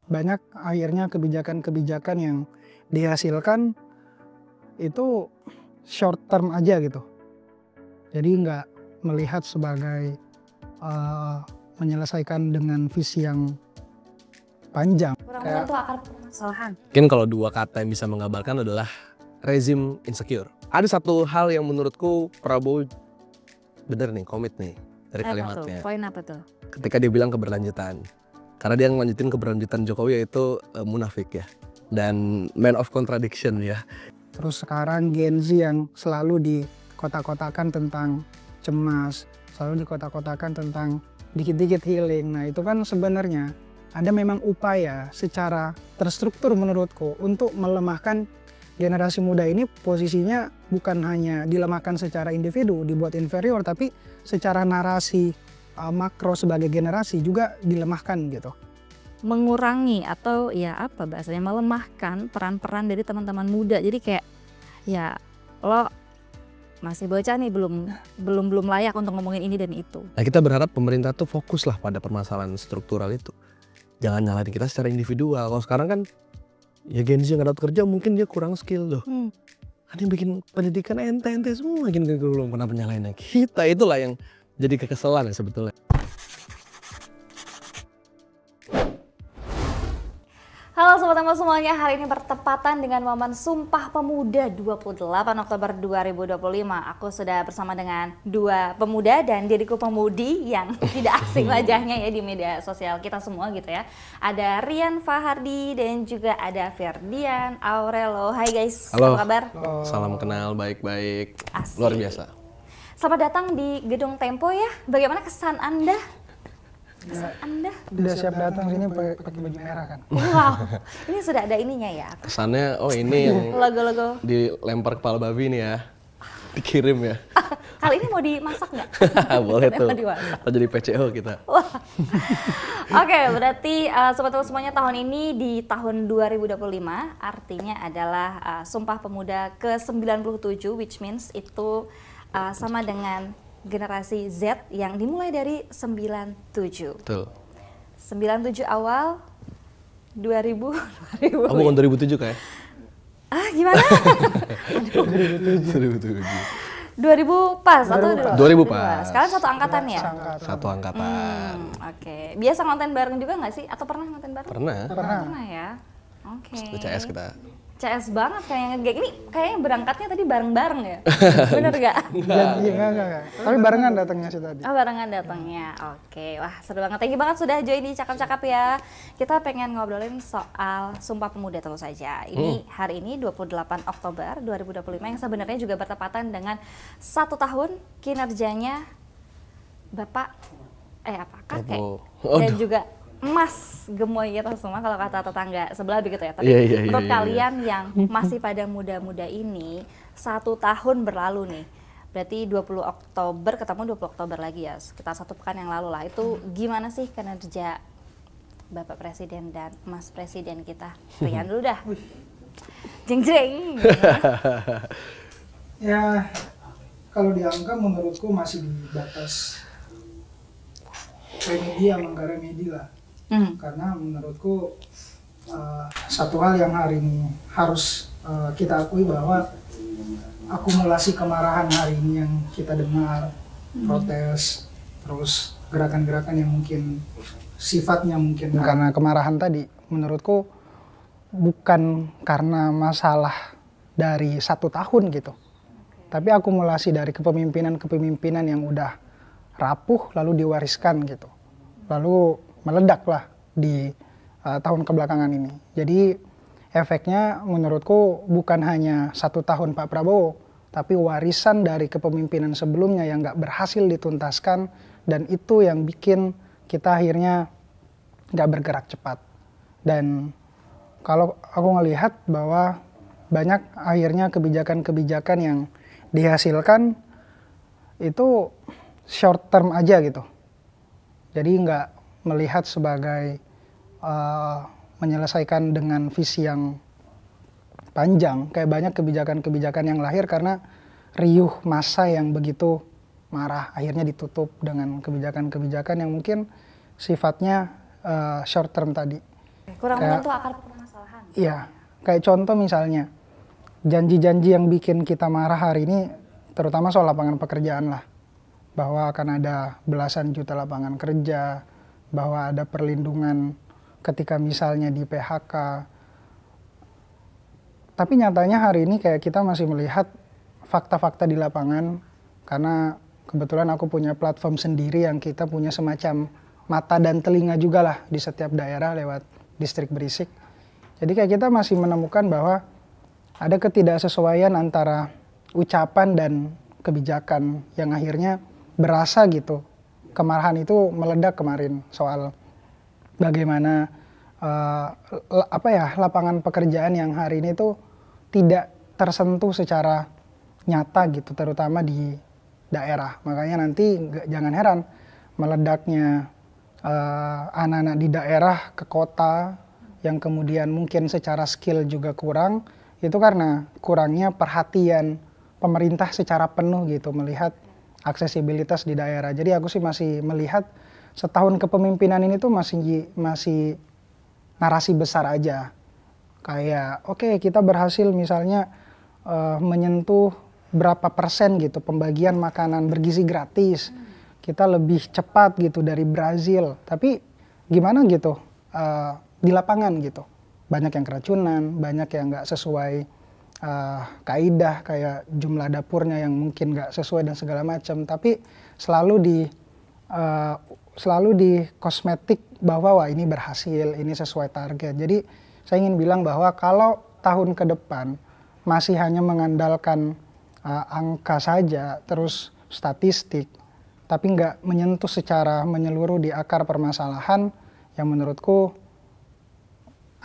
Banyak akhirnya kebijakan-kebijakan yang dihasilkan itu short term aja gitu. Jadi nggak melihat sebagai menyelesaikan dengan visi yang panjang. Kurang menyentuh akar permasalahan. Mungkin kalau dua kata yang bisa menggambarkan adalah rezim insecure. Ada satu hal yang menurutku Prabowo bener nih, komit nih dari kalimatnya. Poin apa tuh? Ketika dia bilang keberlanjutan. Karena dia ngelanjutin keberlanjutan Jokowi yaitu munafik ya. Dan man of contradiction ya. Terus sekarang Gen Z yang selalu dikotak-kotakan tentang cemas, selalu dikotak-kotakan tentang dikit-dikit healing. Nah itu kan sebenarnya ada memang upaya secara terstruktur menurutku untuk melemahkan generasi muda ini. Posisinya bukan hanya dilemahkan secara individu, dibuat inferior, tapi secara narasi makro sebagai generasi juga dilemahkan gitu. Mengurangi atau ya apa bahasanya, melemahkan peran-peran dari teman-teman muda. Jadi kayak ya lo masih bocah nih, belum layak untuk ngomongin ini dan itu. Nah kita berharap pemerintah tuh fokus lah pada permasalahan struktural itu. Jangan nyalahin kita secara individual. Kalau sekarang kan ya Gen Z yang gak dapat kerja mungkin dia kurang skill loh. Kan yang bikin pendidikan ente semua makin kurikulum, kenapa nyalahin kita? Itulah yang jadi kekesalan ya sebetulnya. Halo Sobat Tempo semuanya, hari ini bertepatan dengan momen Sumpah Pemuda 28 Oktober 2025. Aku sudah bersama dengan dua pemuda dan diriku pemudi yang tidak asing wajahnya ya di media sosial kita semua gitu ya. Ada Rian Fahardi dan juga ada Ferdian Aurelo. Hai guys, halo. Apa kabar? Halo. Salam kenal, baik-baik. Asik. Luar biasa. Selamat datang di Gedung Tempo ya. Bagaimana kesan Anda? Udah siap datang sini pakai baju merah kan? Wow, ini sudah ada ininya ya. Kesannya, oh ini yang logo-logo dilempar kepala babi nih ya, dikirim ya. Kali ini mau dimasak nggak? Boleh tuh, kita jadi PCO kita. Oke, berarti Sobat Tempo semuanya, tahun ini di tahun 2025 artinya adalah Sumpah Pemuda ke-97, which means itu sama dengan generasi Z yang dimulai dari 97. Betul. 97 awal 2000. Oh, bukan 2007 kayak? Gimana? 2007. 2000 pas atau 2000 pas. Kalian satu angkatan ya? Satu angkatan. Oke. Biasa ngonten bareng juga nggak sih? Atau pernah ngonten bareng? Pernah Ya. Oke. CS kita. CS banget kayaknya. Ini kayaknya berangkatnya tadi bareng-bareng ya? Bener gak? Enggak. Tapi barengan datangnya sih tadi. Oh, barengan datangnya. Oke. Wah, seru banget. Thank you banget sudah join di Cakap-Cakap ya. Kita pengen ngobrolin soal Sumpah Pemuda tentu saja. Ini hari ini 28 Oktober 2025 yang sebenarnya juga bertepatan dengan 1 tahun kinerjanya Bapak kakek dan juga Mas gemoy kita semua kalau kata tetangga sebelah begitu ya. Tapi menurut kalian yang masih pada muda-muda ini, 1 tahun berlalu nih. Berarti 20 Oktober ketemu 20 Oktober lagi ya, sekitar 1 pekan yang lalu lah. Itu gimana sih kinerja Bapak Presiden dan Mas Presiden kita? Rian dulu dah. Jeng-jeng. Ya, kalau di angka menurutku masih di batas remedi sama nggak remedi lah. Karena menurutku satu hal yang hari ini harus kita akui bahwa akumulasi kemarahan hari ini yang kita dengar, protes, terus gerakan-gerakan yang mungkin sifatnya mungkin karena kemarahan tadi, menurutku bukan karena masalah dari 1 tahun gitu, tapi akumulasi dari kepemimpinan yang udah rapuh lalu diwariskan gitu, lalu meledaklah di tahun kebelakangan ini. Jadi efeknya menurutku bukan hanya 1 tahun Pak Prabowo, tapi warisan dari kepemimpinan sebelumnya yang nggak berhasil dituntaskan, dan itu yang bikin kita akhirnya nggak bergerak cepat. Dan kalau aku ngelihat bahwa banyak akhirnya kebijakan-kebijakan yang dihasilkan itu short term aja gitu. Jadi nggak melihat sebagai menyelesaikan dengan visi yang panjang. Kayak banyak kebijakan-kebijakan yang lahir karena riuh massa yang begitu marah, akhirnya ditutup dengan kebijakan-kebijakan yang mungkin sifatnya short term tadi. Kurang menyentuh akar permasalahan. Iya, kayak contoh misalnya, janji-janji yang bikin kita marah hari ini, terutama soal lapangan pekerjaan lah. Bahwa akan ada belasan juta lapangan kerja, bahwa ada perlindungan ketika misalnya di PHK. Tapi nyatanya hari ini kayak kita masih melihat fakta-fakta di lapangan, karena kebetulan aku punya platform sendiri yang kita punya semacam mata dan telinga juga lah di setiap daerah lewat distrik berisik. Jadi kayak kita masih menemukan bahwa ada ketidaksesuaian antara ucapan dan kebijakan yang akhirnya berasa gitu. Kemarahan itu meledak kemarin soal bagaimana lapangan pekerjaan yang hari ini tuh tidak tersentuh secara nyata gitu, terutama di daerah. Makanya nanti jangan heran meledaknya anak-anak di daerah ke kota yang kemudian mungkin secara skill juga kurang, itu karena kurangnya perhatian pemerintah secara penuh gitu melihat aksesibilitas di daerah. Jadi aku sih masih melihat setahun kepemimpinan ini tuh masih narasi besar aja. Kayak oke, kita berhasil misalnya menyentuh berapa persen gitu pembagian makanan bergizi gratis. Kita lebih cepat gitu dari Brazil. Tapi gimana gitu di lapangan gitu. Banyak yang keracunan, banyak yang nggak sesuai kaidah, kayak jumlah dapurnya yang mungkin nggak sesuai dan segala macam. Tapi selalu di kosmetik bahwa wah ini berhasil, ini sesuai target. Jadi saya ingin bilang bahwa kalau tahun ke depan masih hanya mengandalkan angka saja, terus statistik, tapi nggak menyentuh secara menyeluruh di akar permasalahan, yang menurutku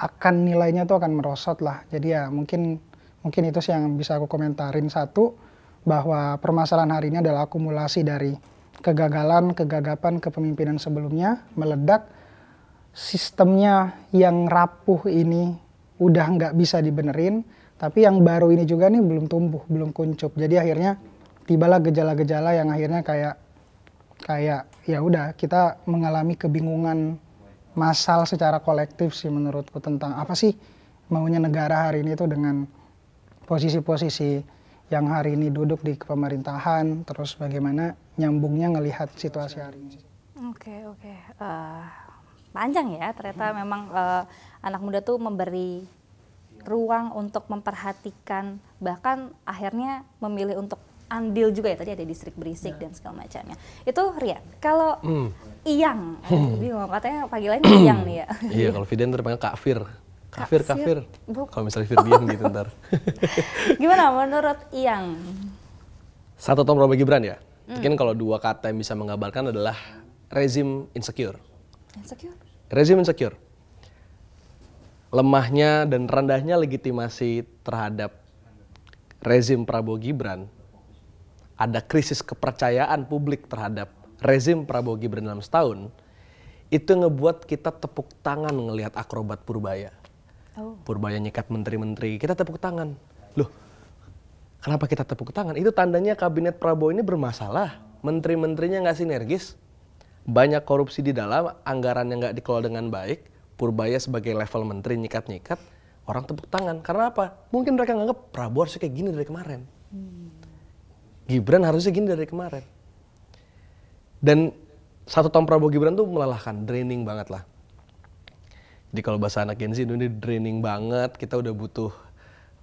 akan nilainya tuh akan merosot lah. Jadi ya mungkin itu sih yang bisa aku komentarin. Satu, bahwa permasalahan hari ini adalah akumulasi dari kegagalan, kegagapan kepemimpinan sebelumnya, meledak, sistemnya yang rapuh ini udah nggak bisa dibenerin, tapi yang baru ini juga nih belum tumbuh, belum kuncup. Jadi akhirnya tibalah gejala-gejala yang akhirnya kayak ya udah kita mengalami kebingungan massal secara kolektif sih menurutku tentang apa sih maunya negara hari ini tuh dengan posisi-posisi yang hari ini duduk di pemerintahan, terus bagaimana nyambungnya ngelihat situasi hari ini. Oke. Panjang ya ternyata memang anak muda tuh memberi ruang untuk memperhatikan, bahkan akhirnya memilih untuk andil juga ya, tadi ada distrik berisik dan segala macamnya. Itu Rian, kalau Iyang, bingung katanya panggilannya Iyang nih ya. Iya, kalau Fidian terpanggil Kak Fir. Kafir. Kalau misalnya Firdian gitu ntar. Gimana menurut Iyang? Satu tahun Prabowo Gibran ya. Mungkin kalau dua kata yang bisa menggambarkan adalah rezim insecure. Rezim insecure. Lemahnya dan rendahnya legitimasi terhadap rezim Prabowo Gibran. Ada krisis kepercayaan publik terhadap rezim Prabowo Gibran dalam setahun. Itu ngebuat kita tepuk tangan ngelihat akrobat Purbaya. Purbaya nyikat menteri-menteri, kita tepuk tangan. Loh, kenapa kita tepuk tangan? Itu tandanya kabinet Prabowo ini bermasalah. Menteri-menterinya nggak sinergis, banyak korupsi di dalam, anggarannya nggak dikelola dengan baik. Purbaya sebagai level menteri nyikat-nyikat, orang tepuk tangan. Karena apa? Mungkin mereka nganggap Prabowo harusnya kayak gini dari kemarin. Gibran harusnya gini dari kemarin. Dan satu tahun Prabowo Gibran tuh melelahkan, draining banget lah. Jadi kalau bahasa anak Gen Z ini draining banget, kita udah butuh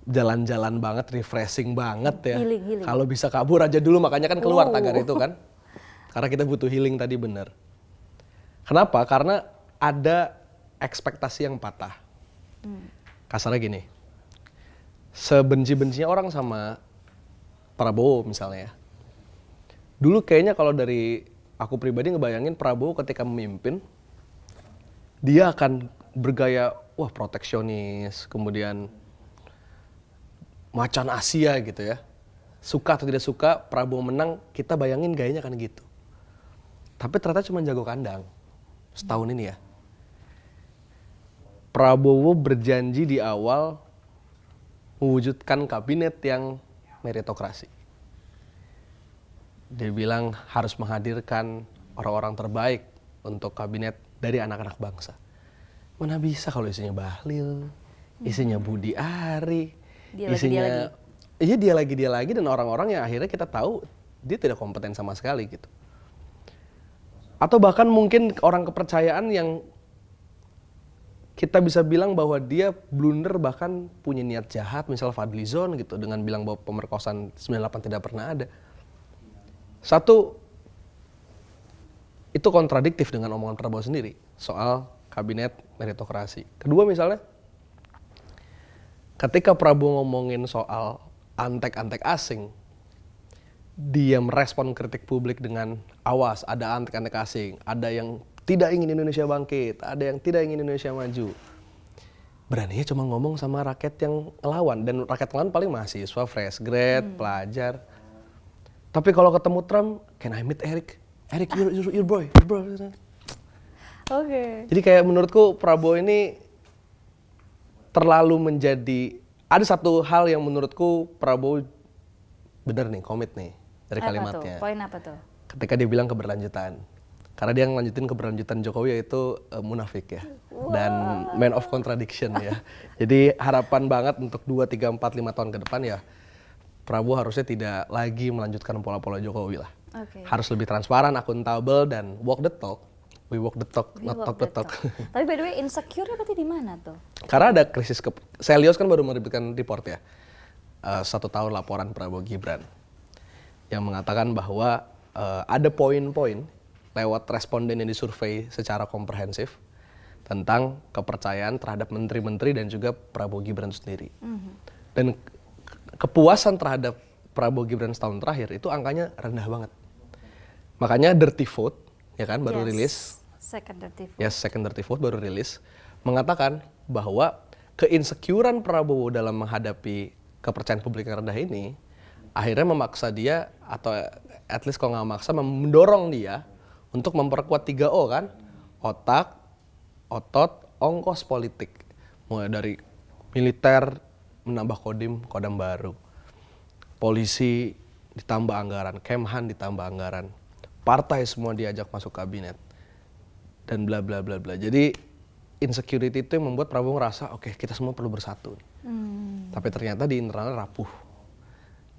jalan-jalan banget, refreshing banget ya. Healing. Kalau bisa kabur aja dulu, makanya kan keluar tagar itu kan. Karena kita butuh healing tadi bener. Kenapa? Karena ada ekspektasi yang patah. Kasarnya gini, sebenci-bencinya orang sama Prabowo misalnya ya. Dulu kayaknya kalau dari aku pribadi ngebayangin Prabowo ketika memimpin, dia akan bergaya, wah proteksionis, kemudian macan Asia gitu ya. Suka atau tidak suka, Prabowo menang, kita bayangin gayanya kan gitu. Tapi ternyata cuma jago kandang, setahun ini ya. Prabowo berjanji di awal mewujudkan kabinet yang meritokrasi. Dia bilang harus menghadirkan orang-orang terbaik untuk kabinet dari anak-anak bangsa. Mana bisa kalau isinya Bahlil, isinya Budi Ari, Dia isinya lagi. iya dia lagi dan orang-orang yang akhirnya kita tahu dia tidak kompeten sama sekali gitu. Atau bahkan mungkin orang kepercayaan yang kita bisa bilang bahwa dia blunder bahkan punya niat jahat, misal Fadlizon gitu dengan bilang bahwa pemerkosaan 98 tidak pernah ada. Satu, itu kontradiktif dengan omongan Prabowo sendiri soal kabinet meritokrasi. Kedua misalnya, ketika Prabowo ngomongin soal antek-antek asing, dia merespon kritik publik dengan awas, ada antek-antek asing, ada yang tidak ingin Indonesia bangkit, ada yang tidak ingin Indonesia maju. Beraninya cuma ngomong sama rakyat yang ngelawan, dan rakyat ngelawan paling mahasiswa, fresh grade, pelajar. Tapi kalau ketemu Trump, can I meet Eric? Eric, your boy, your bro. Oke. Jadi kayak menurutku Prabowo ini terlalu menjadi, ada satu hal yang menurutku Prabowo bener nih, komit nih dari kalimatnya. Apa tuh? Poin apa tuh? Ketika dia bilang keberlanjutan. Karena dia ngelanjutin keberlanjutan Jokowi yaitu munafik ya. Dan man of contradiction ya. Jadi harapan banget untuk 2, 3, 4, 5 tahun ke depan ya Prabowo harusnya tidak lagi melanjutkan pola-pola Jokowi lah. Harus lebih transparan, akuntabel, dan walk the talk. We walk the talk, not talk the talk. Tapi by the way, insecure berarti di mana tuh? Karena ada krisis, Selios kan baru menerbitkan report ya, 1 tahun laporan Prabowo Gibran, yang mengatakan bahwa ada poin-poin lewat responden yang disurvei secara komprehensif tentang kepercayaan terhadap menteri-menteri dan juga Prabowo Gibran sendiri. Dan kepuasan terhadap Prabowo Gibran setahun terakhir itu angkanya rendah banget. Makanya Dirty Vote, ya kan, baru rilis. Second Dirty Vote. Yes, Second Dirty Vote baru rilis, mengatakan bahwa keinsecurean Prabowo dalam menghadapi kepercayaan publik yang rendah ini, akhirnya memaksa dia, atau at least kalau nggak maksa, mendorong dia untuk memperkuat 3O kan, otak, otot, ongkos politik. Mulai dari militer, menambah kodim, kodam baru. Polisi ditambah anggaran, Kemhan ditambah anggaran. Partai semua diajak masuk kabinet. Dan bla bla bla bla. Jadi insecurity itu yang membuat Prabowo ngerasa oke, kita semua perlu bersatu. Tapi ternyata di internal rapuh.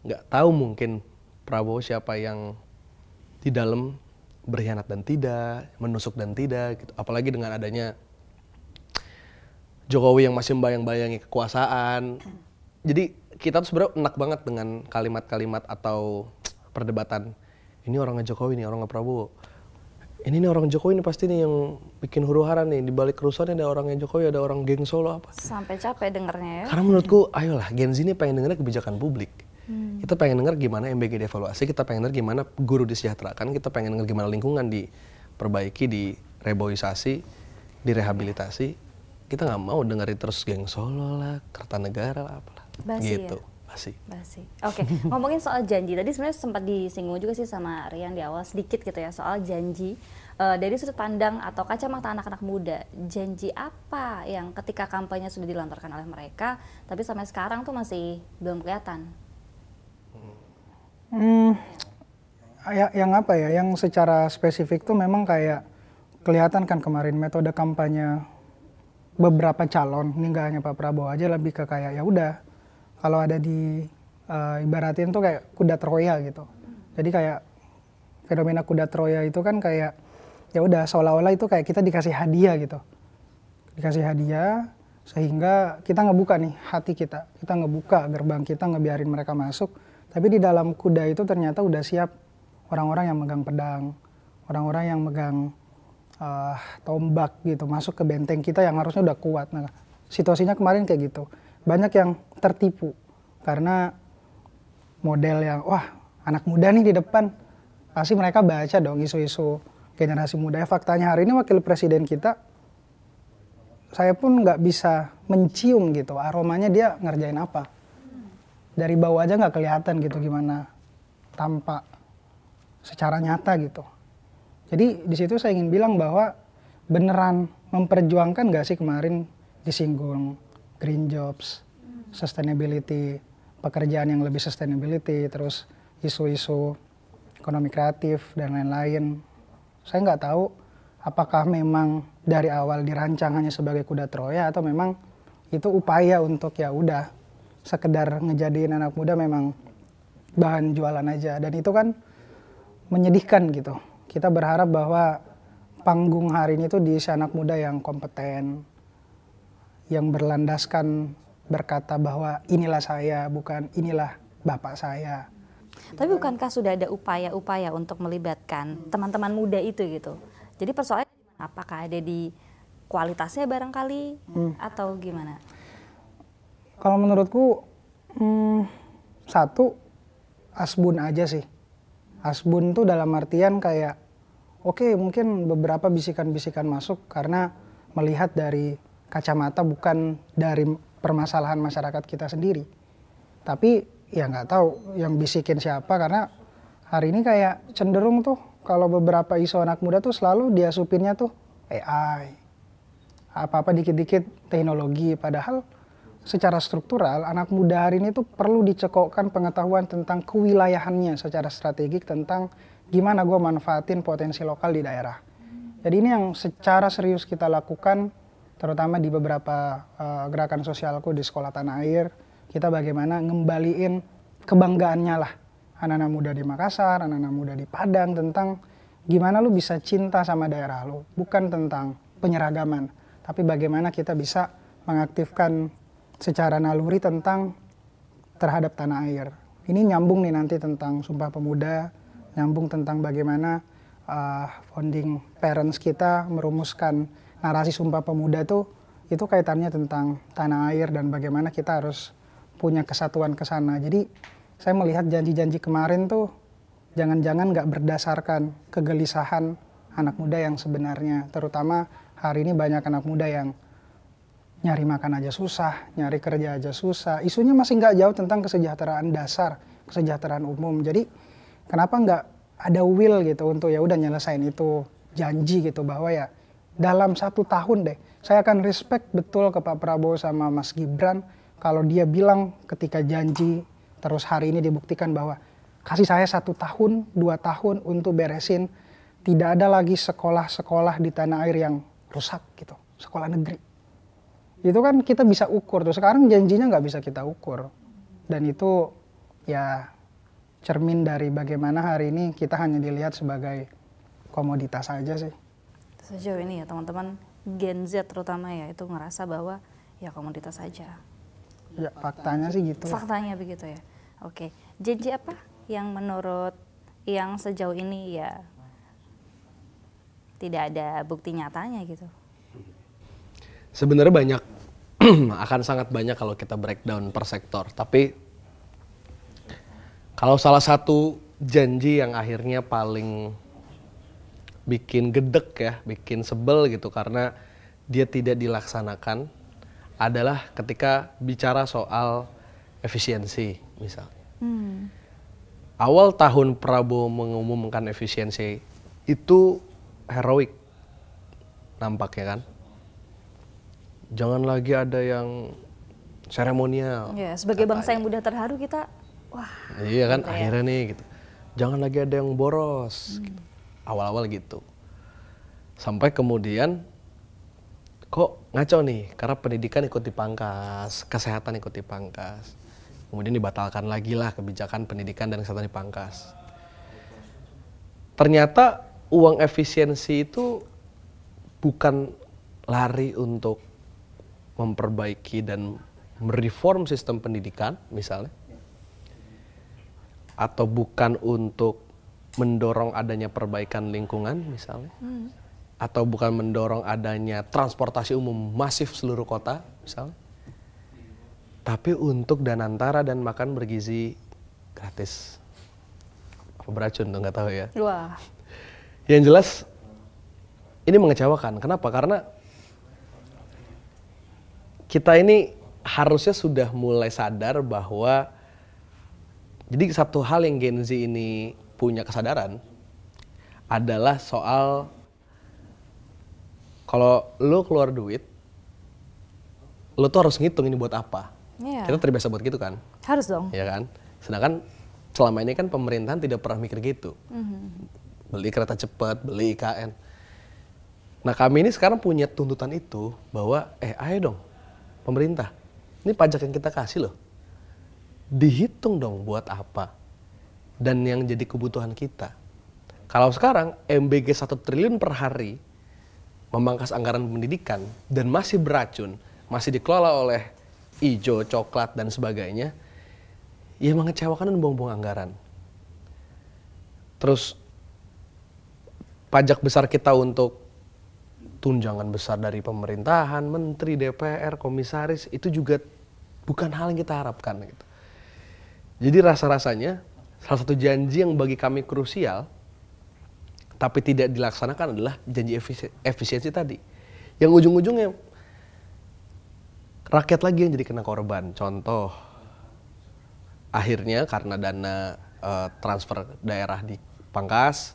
Nggak tahu mungkin Prabowo siapa yang di dalam berkhianat dan tidak, menusuk dan tidak gitu. Apalagi dengan adanya Jokowi yang masih membayang-bayangi kekuasaan. Jadi kita tuh sebenarnya enak banget dengan kalimat-kalimat atau perdebatan. Ini orangnya Jokowi nih, orangnya Prabowo. Ini nih orang Jokowi nih pasti nih yang bikin huru-hara nih. Di balik kerusuhan ada orangnya Jokowi, ada orang geng Solo apa. Sampai capek dengernya ya. Karena menurutku, ayolah Gen Z ini pengen dengar kebijakan publik. Kita pengen dengar gimana MBG dievaluasi, kita pengen dengar gimana guru disejahterakan, kita pengen dengar gimana lingkungan diperbaiki, direboisasi, direhabilitasi. Kita nggak mau dengerin terus geng Solo lah, Kertanegara lah, apalah. Basi gitu. ya? Basi. Oke, ngomongin soal janji. Tadi sebenarnya sempat disinggung juga sih sama Rian di awal sedikit gitu ya soal janji. Dari sudut pandang atau kacamata anak-anak muda, janji apa yang ketika kampanye sudah dilontarkan oleh mereka, tapi sampai sekarang tuh masih belum kelihatan? Yang apa ya, yang secara spesifik tuh memang kayak kelihatan kan kemarin metode kampanye beberapa calon, ini nggak hanya Pak Prabowo aja, lebih ke kayak ya udah kalau ada di ibaratin tuh kayak kuda Troya gitu. Jadi kayak fenomena kuda Troya itu kan kayak ya udah seolah-olah itu kayak kita dikasih hadiah gitu. Dikasih hadiah sehingga kita ngebuka nih hati kita ngebuka gerbang kita, ngebiarin mereka masuk. Tapi di dalam kuda itu ternyata udah siap orang-orang yang megang pedang, orang-orang yang megang tombak gitu, masuk ke benteng kita yang harusnya udah kuat. Nah, situasinya kemarin kayak gitu. Banyak yang tertipu karena model yang wah anak muda nih di depan, pasti mereka baca dong isu-isu generasi muda. Faktanya hari ini wakil presiden kita, saya pun nggak bisa mencium gitu aromanya dia ngerjain apa. Dari bawah aja nggak kelihatan gitu gimana tampak secara nyata gitu. Jadi di situ saya ingin bilang bahwa beneran memperjuangkan nggak sih kemarin disinggung green jobs, sustainability, pekerjaan yang lebih sustainability, terus isu-isu ekonomi kreatif dan lain-lain. Saya nggak tahu apakah memang dari awal dirancang hanya sebagai kuda Troya atau memang itu upaya untuk ya udah sekedar ngejadiin anak muda memang bahan jualan aja. Dan itu kan menyedihkan gitu. Kita berharap bahwa panggung hari ini tuh diisi anak muda yang kompeten, yang berlandaskan berkata bahwa inilah saya, bukan inilah bapak saya. Tapi bukankah sudah ada upaya-upaya untuk melibatkan teman-teman muda itu gitu? Jadi persoalannya apakah ada di kualitasnya barangkali atau gimana? Kalau menurutku satu, asbun aja sih. Asbun tuh dalam artian kayak oke, mungkin beberapa bisikan-bisikan masuk karena melihat dari kacamata bukan dari permasalahan masyarakat kita sendiri. Tapi ya nggak tahu yang bisikin siapa, karena hari ini kayak cenderung tuh kalau beberapa isu anak muda tuh selalu diasupinnya tuh AI. Apa-apa dikit-dikit teknologi, padahal secara struktural anak muda hari ini tuh perlu dicekokkan pengetahuan tentang kewilayahannya secara strategik, tentang gimana gue manfaatin potensi lokal di daerah. Jadi ini yang secara serius kita lakukan, terutama di beberapa gerakan sosialku di Sekolah Tanah Air. Kita bagaimana ngembaliin kebanggaannya lah anak-anak muda di Makassar, anak-anak muda di Padang, tentang gimana lu bisa cinta sama daerah lu. Bukan tentang penyeragaman, tapi bagaimana kita bisa mengaktifkan secara naluri tentang terhadap tanah air. Ini nyambung nih nanti tentang Sumpah Pemuda, nyambung tentang bagaimana founding parents kita merumuskan narasi Sumpah Pemuda tuh, itu kaitannya tentang tanah air dan bagaimana kita harus punya kesatuan ke sana. Jadi saya melihat janji-janji kemarin tuh jangan-jangan nggak berdasarkan kegelisahan anak muda yang sebenarnya. Terutama hari ini banyak anak muda yang nyari makan aja susah, nyari kerja aja susah. Isunya masih nggak jauh tentang kesejahteraan dasar, kesejahteraan umum. Jadi kenapa nggak ada will gitu untuk ya udah nyelesain itu, janji gitu bahwa ya dalam 1 tahun deh saya akan respect betul ke Pak Prabowo sama Mas Gibran kalau dia bilang ketika janji terus hari ini dibuktikan bahwa kasih saya 1 tahun, 2 tahun untuk beresin, tidak ada lagi sekolah-sekolah di tanah air yang rusak gitu, sekolah negeri. Itu kan kita bisa ukur tuh. Sekarang janjinya nggak bisa kita ukur. Dan itu ya cermin dari bagaimana hari ini kita hanya dilihat sebagai komoditas saja sih. Sejauh ini ya teman-teman Gen Z terutama ya itu ngerasa bahwa ya komoditas saja. Ya faktanya sih gitu. Faktanya begitu ya. Oke. Janji apa yang menurut yang sejauh ini ya tidak ada bukti nyatanya gitu? Sebenarnya banyak, akan sangat banyak kalau kita breakdown per sektor. Tapi kalau salah satu janji yang akhirnya paling bikin gedek ya, bikin sebel gitu karena dia tidak dilaksanakan adalah ketika bicara soal efisiensi misalnya. Awal tahun Prabowo mengumumkan efisiensi itu heroik nampaknya kan. Jangan lagi ada yang seremonial. Ya, sebagai bangsa yang mudah terharu kita, wah. Iya kan, gitu akhirnya nih gitu. Jangan lagi ada yang boros. Gitu. Awal-awal gitu. Sampai kemudian kok ngaco nih, karena pendidikan ikut dipangkas, kesehatan ikut dipangkas. Kemudian dibatalkan lagi lah kebijakan pendidikan dan kesehatan dipangkas. Ternyata uang efisiensi itu bukan lari untuk memperbaiki dan mereform sistem pendidikan misalnya, atau bukan untuk mendorong adanya perbaikan lingkungan misalnya, atau bukan mendorong adanya transportasi umum masif seluruh kota misalnya, tapi untuk danantara dan makan bergizi gratis. Apa beracun tuh nggak tahu ya. Wah. Yang jelas ini mengecewakan. Kenapa? Karena kita ini harusnya sudah mulai sadar bahwa, jadi satu hal yang Gen Z ini punya kesadaran adalah soal kalau lo keluar duit, lo tuh harus ngitung ini buat apa. Yeah. Kita terbiasa buat gitu kan? Harus dong. Ya kan? Sedangkan selama ini kan pemerintahan tidak pernah mikir gitu. Beli kereta cepat, beli IKN. Nah kami ini sekarang punya tuntutan itu bahwa ayo dong pemerintah, ini pajak yang kita kasih loh, dihitung dong buat apa dan yang jadi kebutuhan kita. Kalau sekarang MBG 1 triliun per hari memangkas anggaran pendidikan dan masih beracun, masih dikelola oleh ijo, coklat dan sebagainya, ya mengecewakan dan buang-buang anggaran. Terus pajak besar kita untuk tunjangan besar dari pemerintahan, menteri, DPR, komisaris, itu juga bukan hal yang kita harapkan gitu. Jadi rasa-rasanya salah satu janji yang bagi kami krusial tapi tidak dilaksanakan adalah janji efisiensi tadi. Yang ujung-ujungnya rakyat lagi yang jadi kena korban. Contoh, akhirnya karena dana transfer daerah dipangkas,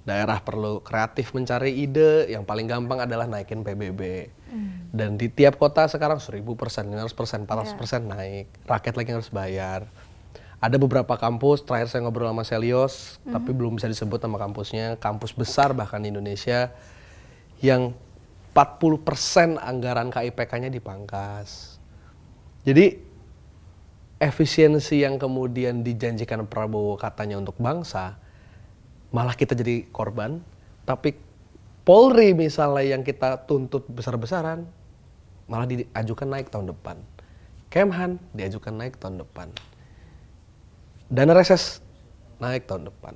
daerah perlu kreatif mencari ide, yang paling gampang adalah naikin PBB. Dan di tiap kota sekarang 1000%, 500%, 400% naik. Rakyat lagi yang harus bayar. Ada beberapa kampus, terakhir saya ngobrol sama Selios, tapi belum bisa disebut nama kampusnya, kampus besar bahkan di Indonesia, yang 40% anggaran KIPK-nya dipangkas. Jadi efisiensi yang kemudian dijanjikan Prabowo katanya untuk bangsa, malah kita jadi korban. Tapi Polri misalnya yang kita tuntut besar-besaran, malah diajukan naik tahun depan. Kemhan diajukan naik tahun depan. Dana reses naik tahun depan.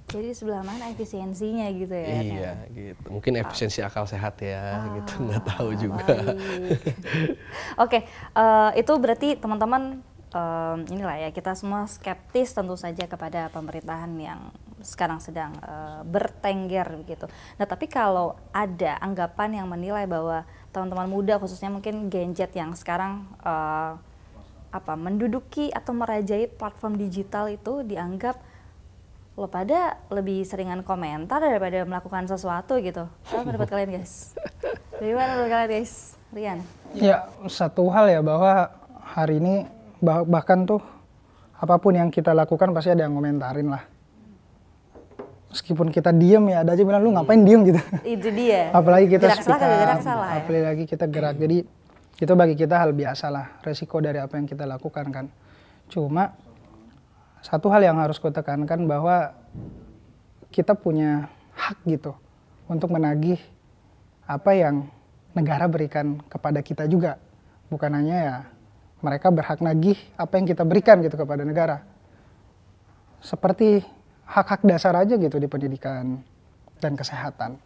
Jadi sebelah mana efisiensinya gitu ya? Iya gitu. Mungkin efisiensi akal sehat ya, gitu, nggak tahu juga. Oke, itu berarti teman-teman inilah ya, kita semua skeptis tentu saja kepada pemerintahan yang sekarang sedang bertengger begitu. Nah tapi kalau ada anggapan yang menilai bahwa teman-teman muda khususnya mungkin Gen Z yang sekarang menduduki atau merajai platform digital itu dianggap lo pada lebih seringan komentar daripada melakukan sesuatu gitu. Apa pendapat kalian guys? Bagaimana menurut kalian guys? Rian? Ya satu hal ya bahwa hari ini bahkan tuh apapun yang kita lakukan pasti ada yang komentarin lah. Meskipun kita diem ya ada aja bilang lu ngapain diem gitu. Itu dia. Apalagi kita gerak salah, apalagi kita gerak. Jadi itu bagi kita hal biasa lah, resiko dari apa yang kita lakukan kan. Cuma satu hal yang harus ku tekankan bahwa kita punya hak gitu untuk menagih apa yang negara berikan kepada kita juga. Bukan hanya ya mereka berhak nagih apa yang kita berikan gitu kepada negara. Seperti hak-hak dasar aja gitu di pendidikan dan kesehatan.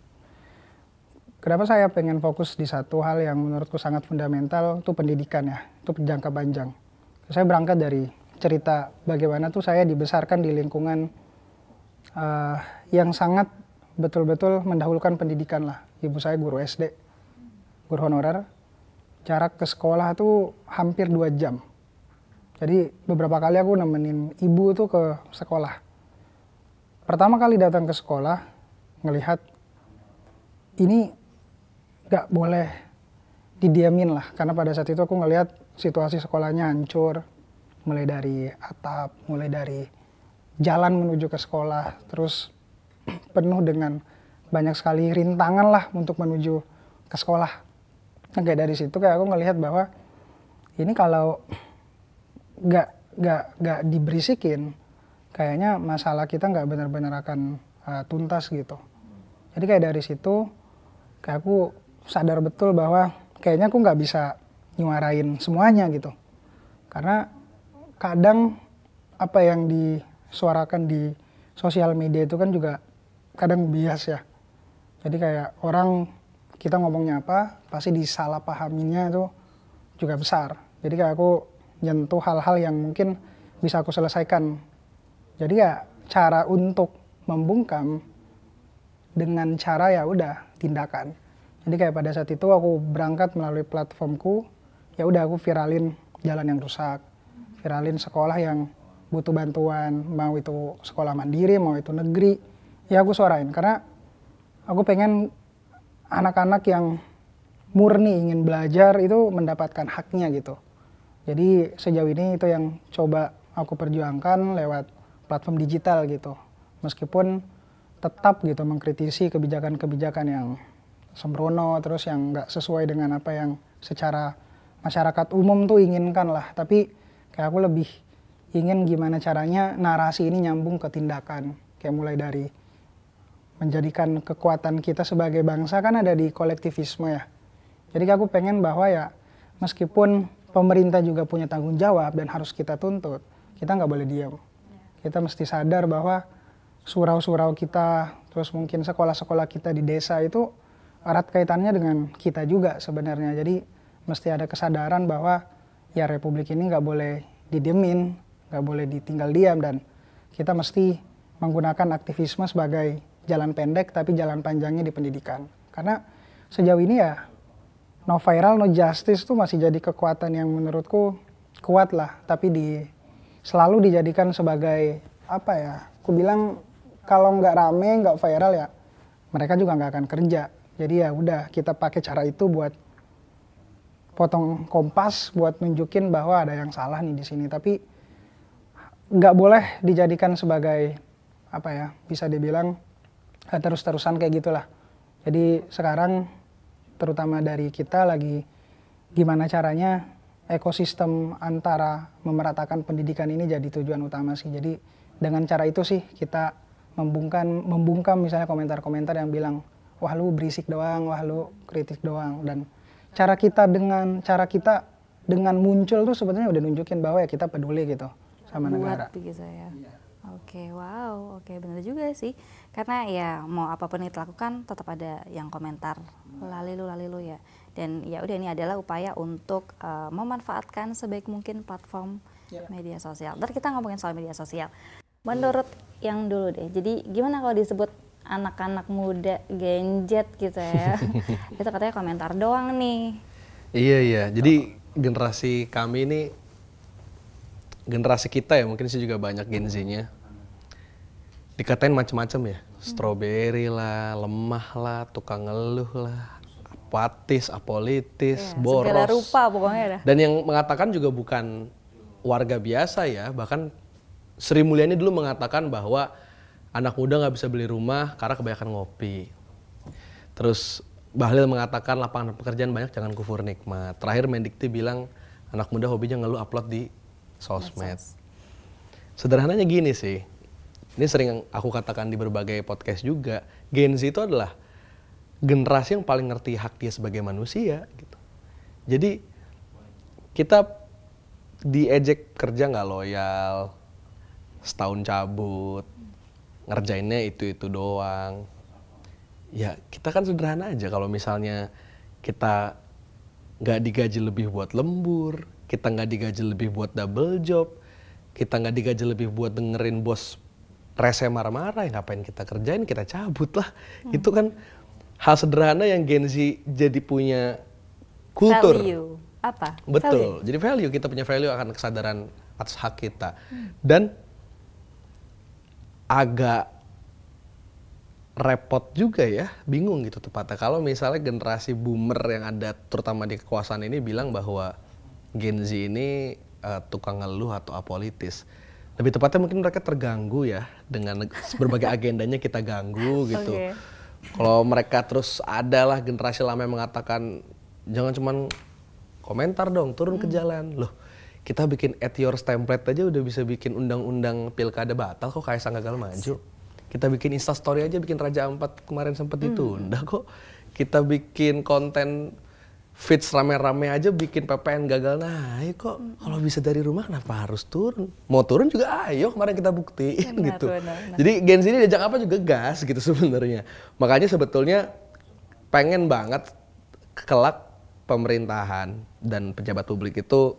Kenapa saya pengen fokus di satu hal yang menurutku sangat fundamental, itu pendidikan ya, itu jangka panjang. Saya berangkat dari cerita bagaimana tuh saya dibesarkan di lingkungan yang sangat betul-betul mendahulukan pendidikan lah. Ibu saya guru SD, guru honorer, jarak ke sekolah tuh hampir 2 jam. Jadi beberapa kali aku nemenin ibu tuh ke sekolah. Pertama kali datang ke sekolah, ngelihat ini gak boleh didiamin lah, karena pada saat itu aku ngelihat situasi sekolahnya hancur, mulai dari atap, mulai dari jalan menuju ke sekolah, terus penuh dengan banyak sekali rintangan lah untuk menuju ke sekolah. Nah, kayak dari situ kayak aku ngelihat bahwa ini kalau gak diberisikin, kayaknya masalah kita gak benar-benar akan tuntas gitu. Jadi kayak dari situ kayak aku sadar betul bahwa kayaknya aku nggak bisa nyuarain semuanya gitu. Karena kadang apa yang disuarakan di sosial media itu kan juga kadang bias ya. Jadi kayak orang kita ngomongnya apa pasti disalahpahaminnya itu juga besar. Jadi kayak aku nyentuh hal-hal yang mungkin bisa aku selesaikan. Jadi ya cara untuk membungkam dengan cara ya udah tindakan. Jadi kayak pada saat itu aku berangkat melalui platformku, ya udah aku viralin jalan yang rusak, viralin sekolah yang butuh bantuan, mau itu sekolah mandiri, mau itu negeri, ya aku suarain. Karena aku pengen anak-anak yang murni ingin belajar itu mendapatkan haknya gitu. Jadi sejauh ini itu yang coba aku perjuangkan lewat platform digital gitu. Meskipun tetap gitu mengkritisi kebijakan-kebijakan yang sembrono, terus yang nggak sesuai dengan apa yang secara masyarakat umum tuh inginkan lah. Tapi kayak aku lebih ingin gimana caranya narasi ini nyambung ke tindakan, kayak mulai dari menjadikan kekuatan kita sebagai bangsa kan ada di kolektivisme ya. Jadi aku pengen bahwa ya meskipun pemerintah juga punya tanggung jawab dan harus kita tuntut, kita nggak boleh diam. Kita mesti sadar bahwa surau-surau kita, terus mungkin sekolah-sekolah kita di desa itu erat kaitannya dengan kita juga sebenarnya. Jadi mesti ada kesadaran bahwa ya Republik ini nggak boleh didiemin, nggak boleh ditinggal diam, dan kita mesti menggunakan aktivisme sebagai jalan pendek tapi jalan panjangnya di pendidikan. Karena sejauh ini ya no viral, no justice itu masih jadi kekuatan yang menurutku kuat lah, tapi selalu dijadikan sebagai apa ya, aku bilang kalau nggak rame, nggak viral ya mereka juga nggak akan kerja. Jadi ya udah kita pakai cara itu buat potong kompas, buat nunjukin bahwa ada yang salah nih di sini, tapi nggak boleh dijadikan sebagai apa ya, bisa dibilang terus-terusan kayak gitulah. Jadi sekarang terutama dari kita lagi gimana caranya ekosistem antara memeratakan pendidikan ini jadi tujuan utama sih. Jadi dengan cara itu sih kita membungkam misalnya komentar-komentar yang bilang wah lu berisik doang, wah lu kritik doang. Dan cara kita dengan muncul tuh sebenarnya udah nunjukin bahwa ya kita peduli gitu sama negara. Gitu ya. Oke, wow, oke, benar juga sih. Karena ya mau apapun yang dilakukan tetap ada yang komentar lalilu ya. Dan ya udah, ini adalah upaya untuk memanfaatkan sebaik mungkin platform media sosial. Ntar kita ngomongin soal media sosial. Menurut yang dulu deh, jadi gimana kalau disebut anak-anak muda genjet gitu ya? Itu katanya komentar doang nih. Iya. Jadi generasi kami ini, generasi kita ya, mungkin sih juga banyak Gen Z-nya, dikatain macam-macam ya, stroberi lah, lemah lah, tukang ngeluh lah, apatis, apolitis, boros. Segala rupa pokoknya dah. Dan yang mengatakan juga bukan warga biasa ya, bahkan Sri Mulyani dulu mengatakan bahwa anak muda nggak bisa beli rumah karena kebanyakan ngopi. Terus Bahlil mengatakan lapangan pekerjaan banyak, jangan kufur nikmat. Terakhir Mendikti bilang anak muda hobinya ngeluh upload di sosmed. Sederhananya gini sih, ini sering aku katakan di berbagai podcast juga, Gen Z itu adalah generasi yang paling ngerti hak dia sebagai manusia gitu. Jadi kita diejek kerja nggak loyal, setahun cabut, ngerjainnya itu doang. Ya kita kan sederhana aja, kalau misalnya kita nggak digaji lebih buat lembur, kita nggak digaji lebih buat double job, kita nggak digaji lebih buat dengerin bos rese marah-marah, ya ngapain kita kerjain, kita cabut lah. Itu kan hal sederhana yang Gen Z jadi punya kultur. Value. Apa? Betul, value. Jadi value, kita punya value akan kesadaran atas hak kita. Dan agak repot juga ya, bingung gitu tepatnya kalau misalnya generasi boomer yang ada terutama di kekuasaan ini bilang bahwa Gen Z ini tukang ngeluh atau apolitis. Lebih tepatnya mungkin mereka terganggu ya dengan berbagai agendanya kita ganggu gitu. Okay. Kalau mereka terus adalah generasi lama yang mengatakan jangan cuman komentar dong, turun ke jalan. Loh, kita bikin at yours template aja udah bisa bikin undang-undang pilkada batal kok, Kaisang gagal maju. Kita bikin instastory aja, bikin Raja Ampat kemarin sempat ditunda kok. Kita bikin konten feeds rame-rame aja, bikin PPN gagal naik kok. Kalau bisa dari rumah kenapa harus turun? Mau turun juga ayo, kemarin kita buktiin gitu. Benar. Jadi Gen Z ini diajak apa juga gas gitu sebenarnya. Makanya sebetulnya pengen banget kelak pemerintahan dan pejabat publik itu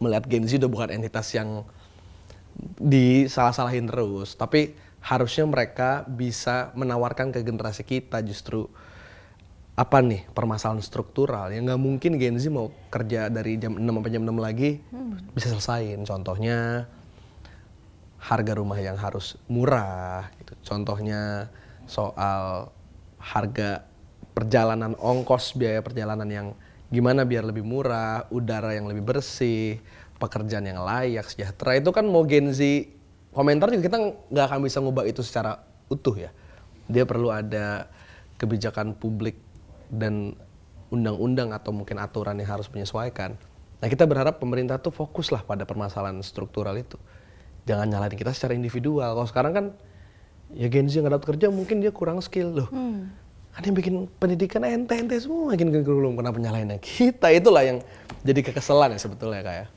melihat Gen Z udah bukan entitas yang disalah-salahin terus, tapi harusnya mereka bisa menawarkan ke generasi kita justru apa nih permasalahan struktural yang nggak mungkin Gen Z mau kerja dari jam 6 sampai jam 6 lagi bisa selesaiin. Contohnya harga rumah yang harus murah gitu. Contohnya soal harga perjalanan, ongkos biaya perjalanan yang gimana biar lebih murah, udara yang lebih bersih, pekerjaan yang layak, sejahtera. Itu kan mau Gen Z komentar juga kita nggak akan bisa ngubah itu secara utuh ya. Dia perlu ada kebijakan publik dan undang-undang atau mungkin aturan yang harus menyesuaikan. Nah, kita berharap pemerintah tuh fokuslah pada permasalahan struktural itu. Jangan nyalahin kita secara individual. Kalau sekarang kan ya Gen Z yang nggak dapat kerja mungkin dia kurang skill loh. Kan yang bikin pendidikan ente-ente semua makin kurikulum, kenapa nyalahinnya kita? Itulah yang jadi kekesalan ya sebetulnya kayak.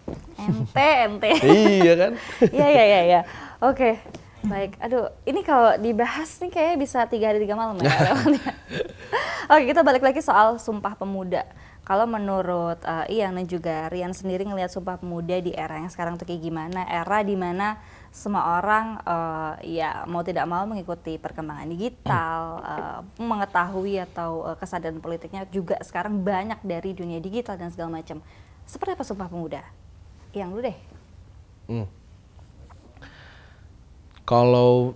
Ente. Iya kan? Iya. Oke. Baik, aduh, ini kalau dibahas nih kayaknya bisa 3 hari 3 malam ya. Oke, kita balik lagi soal Sumpah Pemuda. Kalau menurut Iyang dan juga Rian sendiri ngelihat Sumpah Pemuda di era yang sekarang tuh kayak gimana? Era di mana semua orang ya mau tidak mau mengikuti perkembangan digital, mengetahui atau kesadaran politiknya juga sekarang banyak dari dunia digital dan segala macam. Seperti apa Sumpah Pemuda? Iyang dulu deh. Kalau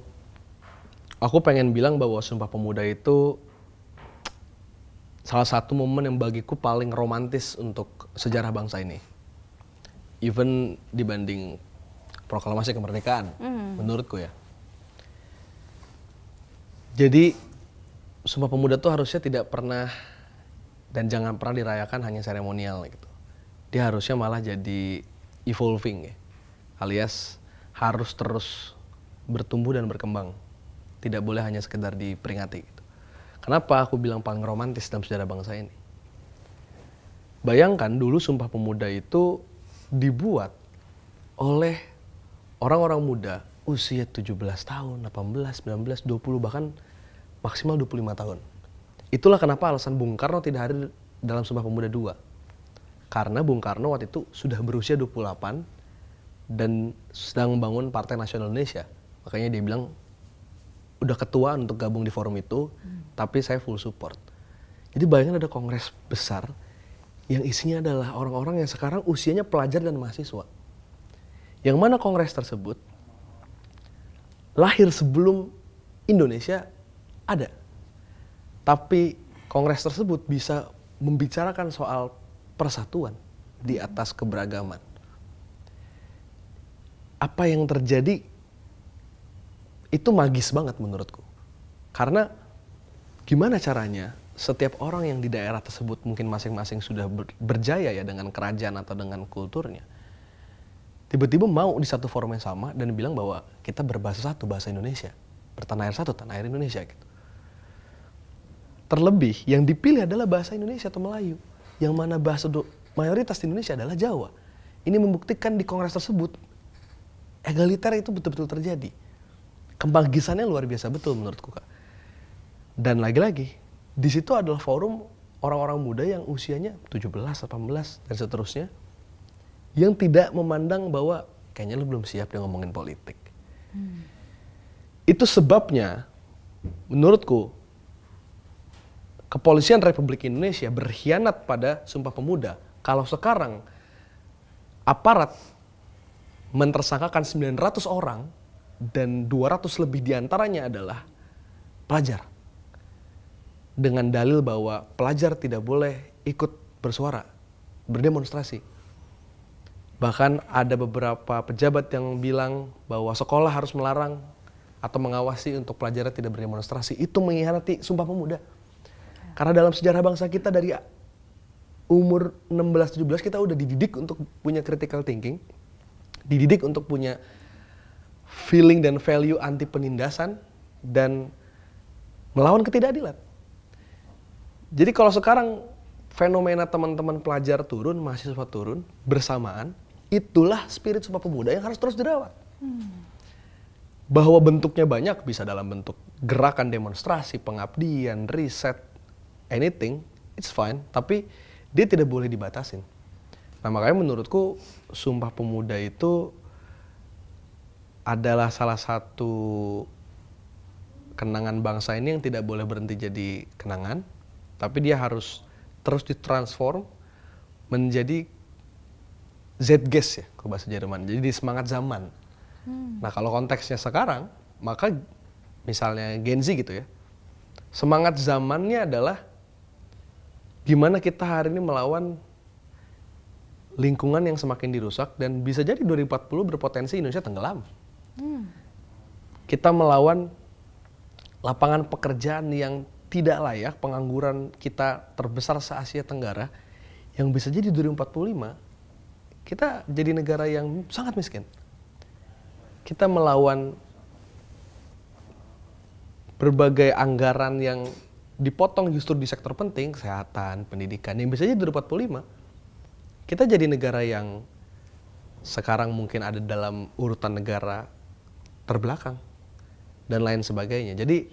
aku pengen bilang bahwa Sumpah Pemuda itu salah satu momen yang bagiku paling romantis untuk sejarah bangsa ini. Even dibanding proklamasi kemerdekaan, menurutku ya. Jadi Sumpah Pemuda tuh harusnya tidak pernah dan jangan pernah dirayakan hanya seremonial gitu. Dia harusnya malah jadi evolving ya, alias harus terus bertumbuh dan berkembang. Tidak boleh hanya sekedar diperingati gitu. Kenapa aku bilang paling romantis dalam sejarah bangsa ini? Bayangkan dulu Sumpah Pemuda itu dibuat oleh orang-orang muda usia 17 tahun, 18, 19, 20, bahkan maksimal 25 tahun. Itulah kenapa alasan Bung Karno tidak hadir dalam Sumpah Pemuda 2. Karena Bung Karno waktu itu sudah berusia 28 dan sedang membangun Partai Nasional Indonesia. Makanya dia bilang, udah ketua untuk gabung di forum itu, tapi saya full support. Jadi bayangkan ada kongres besar yang isinya adalah orang-orang yang sekarang usianya pelajar dan mahasiswa. Yang mana kongres tersebut lahir sebelum Indonesia ada. Tapi kongres tersebut bisa membicarakan soal persatuan di atas keberagaman. Apa yang terjadi itu magis banget menurutku. Karena gimana caranya setiap orang yang di daerah tersebut mungkin masing-masing sudah berjaya ya dengan kerajaan atau dengan kulturnya. Tiba-tiba mau di satu forum yang sama dan bilang bahwa kita berbahasa satu, bahasa Indonesia. Bertanah air satu, tanah air Indonesia gitu. Terlebih yang dipilih adalah bahasa Indonesia atau Melayu. Yang mana bahasa mayoritas di Indonesia adalah Jawa. Ini membuktikan di kongres tersebut egaliter itu betul-betul terjadi. Kemagisannya luar biasa betul menurutku Kak. Dan lagi-lagi di situ adalah forum orang-orang muda yang usianya 17, 18 dan seterusnya yang tidak memandang bahwa kayaknya lu belum siap dia ngomongin politik. Itu sebabnya menurutku Kepolisian Republik Indonesia berkhianat pada Sumpah Pemuda. Kalau sekarang aparat mentersangkakan 900 orang dan 200 lebih diantaranya adalah pelajar. Dengan dalil bahwa pelajar tidak boleh ikut bersuara, berdemonstrasi. Bahkan ada beberapa pejabat yang bilang bahwa sekolah harus melarang atau mengawasi untuk pelajar tidak berdemonstrasi. Itu mengkhianati Sumpah Pemuda. Karena dalam sejarah bangsa kita dari umur 16-17 kita udah dididik untuk punya critical thinking. Dididik untuk punya feeling dan value anti penindasan dan melawan ketidakadilan. Jadi kalau sekarang fenomena teman-teman pelajar turun, mahasiswa turun bersamaan, itulah spirit Sumpah Pemuda yang harus terus dirawat. Bahwa bentuknya banyak, bisa dalam bentuk gerakan demonstrasi, pengabdian, riset, anything, it's fine. Tapi dia tidak boleh dibatasin. Nah makanya menurutku Sumpah Pemuda itu adalah salah satu kenangan bangsa ini yang tidak boleh berhenti jadi kenangan, tapi dia harus terus ditransform menjadi Zeitgeist ya, kalau bahasa Jerman. Jadi semangat zaman. Nah kalau konteksnya sekarang, maka misalnya Gen Z gitu ya, semangat zamannya adalah gimana kita hari ini melawan lingkungan yang semakin dirusak dan bisa jadi 2040 berpotensi Indonesia tenggelam. Kita melawan lapangan pekerjaan yang tidak layak, pengangguran kita terbesar se-Asia Tenggara, yang bisa jadi 2045 kita jadi negara yang sangat miskin. Kita melawan berbagai anggaran yang dipotong justru di sektor penting, kesehatan, pendidikan, yang bisa jadi 2045 kita jadi negara yang sekarang mungkin ada dalam urutan negara terbelakang dan lain sebagainya. Jadi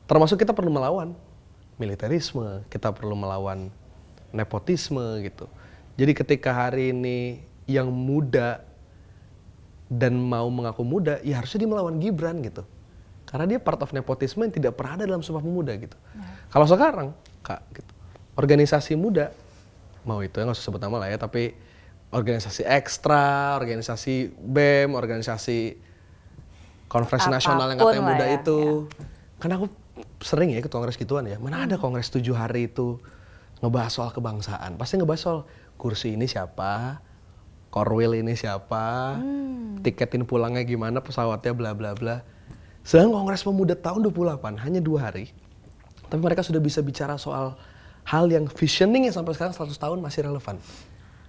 termasuk kita perlu melawan militerisme, kita perlu melawan nepotisme gitu. Jadi ketika hari ini yang muda dan mau mengaku muda, ya harusnya dia melawan Gibran gitu. Karena dia part of nepotisme yang tidak pernah ada dalam Sumpah Pemuda gitu. Kalau sekarang, Kak, gitu, organisasi muda, mau itu ya nggak usah sebut nama lah ya, tapi organisasi ekstra, organisasi BEM, organisasi konferensi nasional yang katanya muda ya, itu. Ya. Karena aku sering ya ikut kongres gituan ya, mana ada kongres 7 hari itu ngebahas soal kebangsaan. Pasti ngebahas soal kursi ini siapa, korwil ini siapa, tiketin pulangnya gimana, pesawatnya bla bla bla. Sedang Kongres Pemuda tahun 28 hanya 2 hari, tapi mereka sudah bisa bicara soal hal yang visioning yang sampai sekarang 100 tahun masih relevan.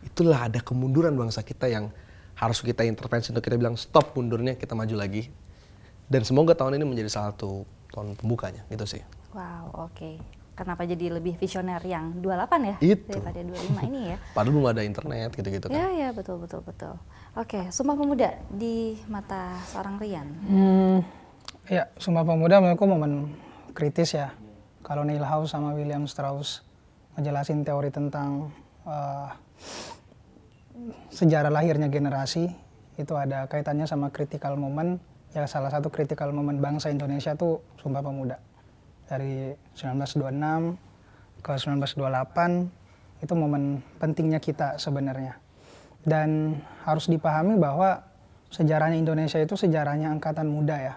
Itulah ada kemunduran bangsa kita yang harus kita intervensi untuk kita bilang stop mundurnya, kita maju lagi. Dan semoga tahun ini menjadi salah satu tahun pembukanya, gitu sih. Wow, oke. Kenapa jadi lebih visioner yang 28 ya itu daripada 25 ini ya? Padahal belum ada internet gitu-gitu kan. Ya, betul. Oke, Sumpah Pemuda di mata seorang Rian. Ya, Sumpah Pemuda menurutku momen kritis ya. Kalau Neil House sama William Strauss ngejelasin teori tentang sejarah lahirnya generasi, itu ada kaitannya sama critical moment. Ya, salah satu critical moment bangsa Indonesia tuh Sumpah Pemuda. Dari 1926 ke 1928 itu momen pentingnya kita sebenarnya. Dan harus dipahami bahwa sejarahnya Indonesia itu sejarahnya angkatan muda ya.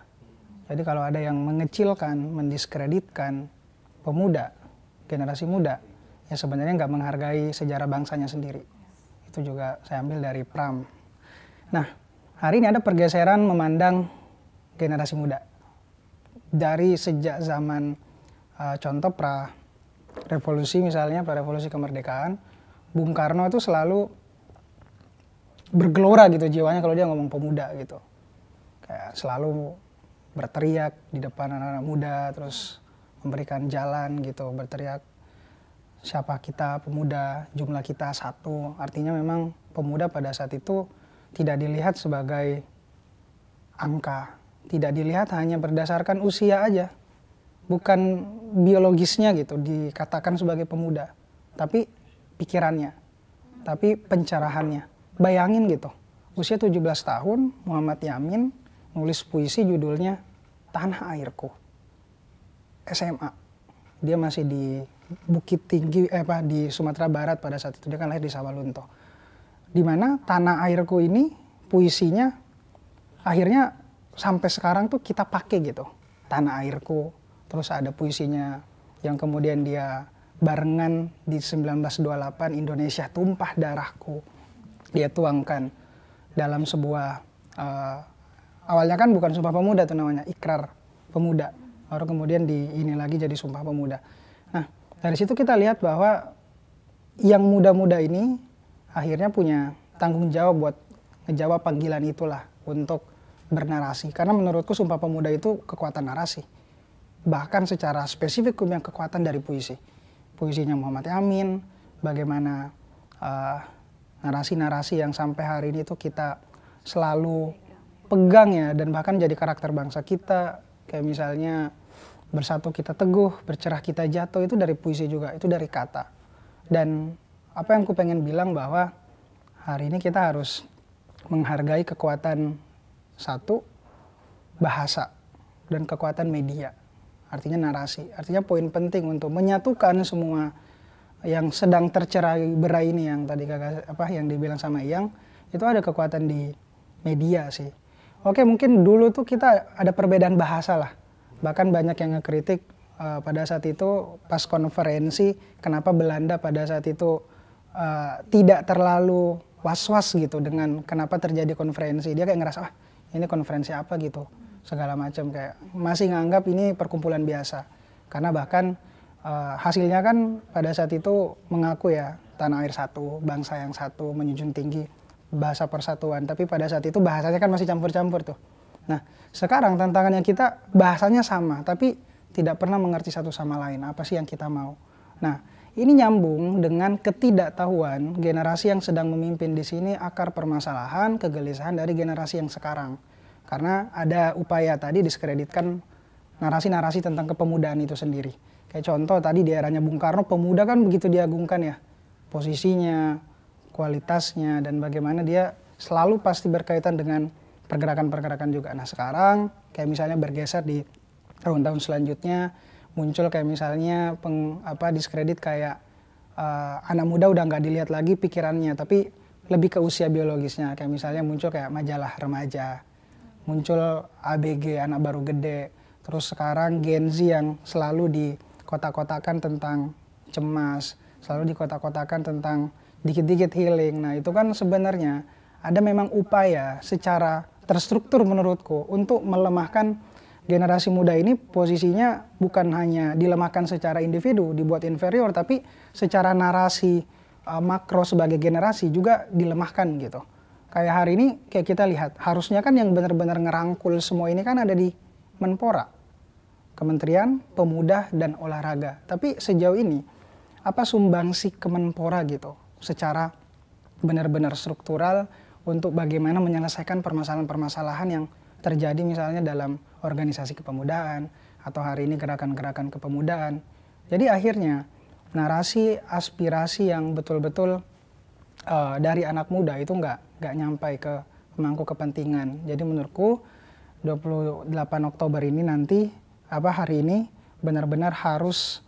Jadi kalau ada yang mengecilkan, mendiskreditkan pemuda, generasi muda, ya sebenarnya nggak menghargai sejarah bangsanya sendiri. Itu juga saya ambil dari Pram. Nah, hari ini ada pergeseran memandang generasi muda. Dari sejak zaman contoh pra-revolusi misalnya, pra-revolusi kemerdekaan, Bung Karno itu selalu bergelora gitu jiwanya kalau dia ngomong pemuda gitu. Kayak selalu berteriak di depan anak-anak muda, terus memberikan jalan gitu, berteriak siapa kita pemuda, jumlah kita 1. Artinya memang pemuda pada saat itu tidak dilihat sebagai angka, tidak dilihat hanya berdasarkan usia aja, bukan biologisnya gitu dikatakan sebagai pemuda, tapi pikirannya, tapi pencerahannya. Bayangin gitu, usia 17 tahun Muhammad Yamin nulis puisi judulnya Tanah Airku. SMA, dia masih di Bukit Tinggi, di Sumatera Barat pada saat itu, dia kan lahir di Sawalunto. Dimana Tanah Airku ini puisinya akhirnya sampai sekarang tuh kita pakai gitu, Tanah Airku. Terus ada puisinya yang kemudian dia barengan di 1928, Indonesia Tumpah Darahku. Dia tuangkan dalam sebuah, awalnya kan bukan Sumpah Pemuda tuh namanya, Ikrar Pemuda. Baru kemudian ini lagi jadi Sumpah Pemuda. Nah, dari situ kita lihat bahwa yang muda-muda ini akhirnya punya tanggung jawab buat ngejawab panggilan itulah untuk bernarasi. Karena menurutku Sumpah Pemuda itu kekuatan narasi. Bahkan secara spesifik punya kekuatan dari puisi. Puisinya Muhammad Yamin, bagaimana narasi-narasi yang sampai hari ini tuh kita selalu pegang ya, dan bahkan jadi karakter bangsa kita. Kayak misalnya bersatu kita teguh, bercerah kita jatuh, itu dari puisi juga, itu dari kata. Dan apa yang aku pengen bilang bahwa hari ini kita harus menghargai kekuatan satu, bahasa, dan kekuatan media. Artinya narasi, artinya poin penting untuk menyatukan semua yang sedang tercerai berai ini, yang tadi yang dibilang sama Iyang, itu ada kekuatan di media sih. Oke, mungkin dulu tuh kita ada perbedaan bahasa lah. Bahkan banyak yang ngekritik pada saat itu pas konferensi, kenapa Belanda pada saat itu tidak terlalu was-was gitu dengan kenapa terjadi konferensi. Dia kayak ngerasa, ini konferensi apa gitu. segala macam, kayak masih nganggap ini perkumpulan biasa. Karena bahkan hasilnya kan pada saat itu mengaku ya tanah air satu, bangsa yang satu, menjunjung tinggi bahasa persatuan. Tapi pada saat itu bahasanya kan masih campur-campur tuh. Nah sekarang tantangannya kita bahasanya sama, tapi tidak pernah mengerti satu sama lain. Apa sih yang kita mau? Nah ini nyambung dengan ketidaktahuan generasi yang sedang memimpin di sini akar permasalahan, kegelisahan dari generasi yang sekarang. Karena ada upaya tadi diskreditkan narasi-narasi tentang kepemudaan itu sendiri. Kayak contoh tadi di eranya Bung Karno, pemuda kan begitu diagungkan ya. Posisinya, kualitasnya, dan bagaimana dia selalu pasti berkaitan dengan pergerakan-pergerakan juga. Nah sekarang kayak misalnya bergeser di tahun-tahun selanjutnya, muncul kayak misalnya diskredit kayak anak muda udah nggak dilihat lagi pikirannya, tapi lebih ke usia biologisnya. Kayak misalnya muncul kayak majalah remaja, muncul ABG, anak baru gede. Terus sekarang Gen Z yang selalu dikotak-kotakan tentang cemas, selalu dikotak-kotakan tentang dikit-dikit healing. Nah itu kan sebenarnya ada memang upaya secara terstruktur menurutku untuk melemahkan generasi muda ini. Posisinya bukan hanya dilemahkan secara individu, dibuat inferior, tapi secara narasi makro sebagai generasi juga dilemahkan gitu. Kayak hari ini kayak kita lihat, harusnya kan yang benar-benar ngerangkul semua ini kan ada di Menpora, Kementerian Pemuda dan Olahraga. Tapi sejauh ini apa sumbangsi Kemenpora gitu secara benar-benar struktural untuk bagaimana menyelesaikan permasalahan-permasalahan yang terjadi misalnya dalam organisasi kepemudaan atau hari ini gerakan-gerakan kepemudaan. Jadi akhirnya narasi aspirasi yang betul-betul dari anak muda itu nggak nyampai ke pemangku kepentingan. Jadi menurutku 28 Oktober ini nanti hari ini benar-benar harus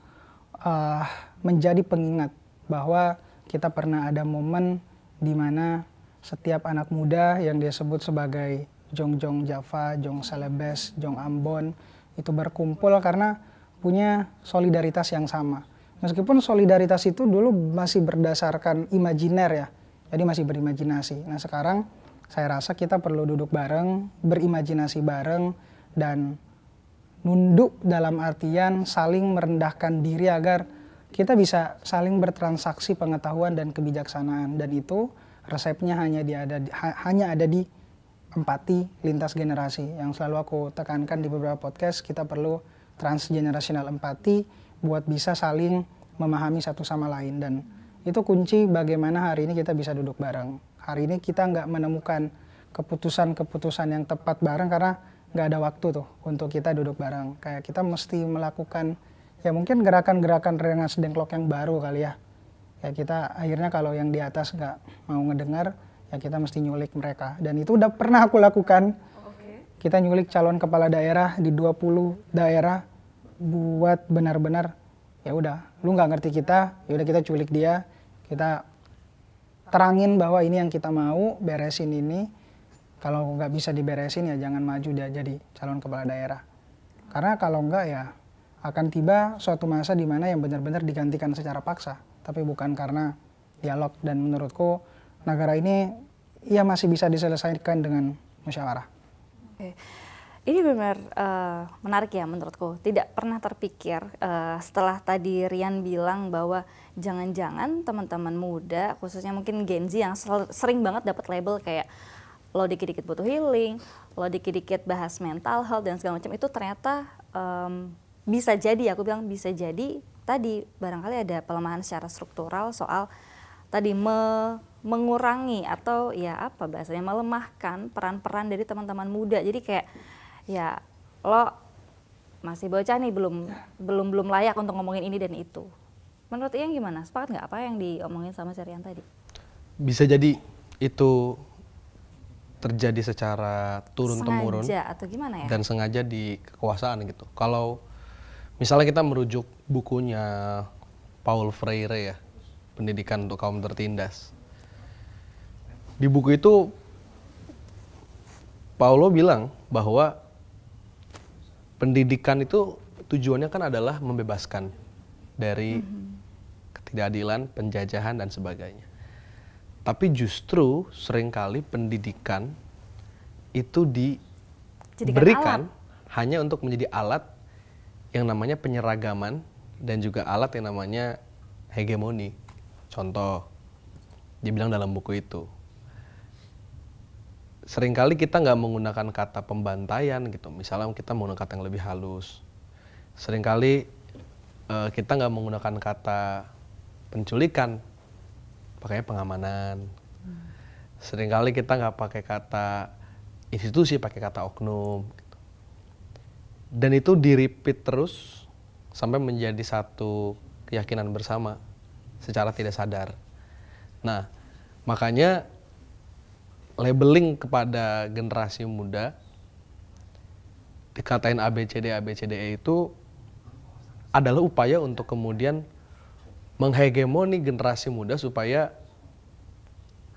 menjadi pengingat bahwa kita pernah ada momen di mana setiap anak muda yang dia sebut sebagai Jongjong Java, Jong Celebes, Jong Ambon itu berkumpul karena punya solidaritas yang sama. Meskipun solidaritas itu dulu masih berdasarkan imajiner ya, jadi masih berimajinasi. Nah sekarang saya rasa kita perlu duduk bareng, berimajinasi bareng, dan nunduk dalam artian saling merendahkan diri agar kita bisa saling bertransaksi pengetahuan dan kebijaksanaan. Dan itu resepnya hanya ada di empati lintas generasi. Yang selalu aku tekankan di beberapa podcast, kita perlu transgenerational empati buat bisa saling memahami satu sama lain. Dan itu kunci bagaimana hari ini kita bisa duduk bareng. Hari ini kita nggak menemukan keputusan-keputusan yang tepat bareng karena nggak ada waktu tuh untuk kita duduk bareng. Kayak kita mesti melakukan ya mungkin gerakan-gerakan rengas dengklok yang baru kali ya. Ya kita akhirnya kalau yang di atas nggak mau ngedengar, ya kita mesti nyulik mereka. Dan itu udah pernah aku lakukan. Kita nyulik calon kepala daerah di 20 daerah buat benar-benar ya udah, lu nggak ngerti kita, ya udah kita culik dia, kita terangin bahwa ini yang kita mau, beresin ini. Kalau nggak bisa diberesin ya jangan maju dia jadi calon kepala daerah. Karena kalau nggak ya akan tiba suatu masa di mana yang benar-benar digantikan secara paksa, tapi bukan karena dialog. Dan menurutku negara ini ya masih bisa diselesaikan dengan musyawarah. Oke. Ini benar menarik ya menurutku. Tidak pernah terpikir setelah tadi Rian bilang bahwa jangan-jangan teman-teman muda, khususnya mungkin Gen Z yang sering banget dapat label kayak lo dikit-dikit butuh healing, lo dikit-dikit bahas mental health dan segala macam, itu ternyata bisa jadi, aku bilang bisa jadi tadi barangkali ada pelemahan secara struktural soal tadi mengurangi atau ya apa bahasanya, melemahkan peran-peran dari teman-teman muda. Jadi kayak ya lo masih bocah nih, belum layak untuk ngomongin ini dan itu. Menurut Ian gimana? Sepakat nggak apa yang diomongin sama Rian tadi? Bisa jadi itu terjadi secara turun-temurun atau gimana ya? Dan sengaja di kekuasaan gitu. Kalau misalnya kita merujuk bukunya Paul Freire ya, Pendidikan untuk Kaum Tertindas. Di buku itu Paulo bilang bahwa pendidikan itu tujuannya kan adalah membebaskan dari ketidakadilan, penjajahan dan sebagainya. Tapi justru seringkali pendidikan itu berikan hanya untuk menjadi alat yang namanya penyeragaman dan juga alat yang namanya hegemoni. Contoh, dibilang dalam buku itu, seringkali kita nggak menggunakan kata pembantaian gitu. Misalnya kita menggunakan kata yang lebih halus. Seringkali kita nggak menggunakan kata penculikan, pakainya pengamanan. Seringkali kita nggak pakai kata institusi, pakai kata oknum. Dan itu di-repeat terus sampai menjadi satu keyakinan bersama secara tidak sadar. Nah, makanya labeling kepada generasi muda, dikatain ABCDE itu adalah upaya untuk kemudian menghegemoni generasi muda supaya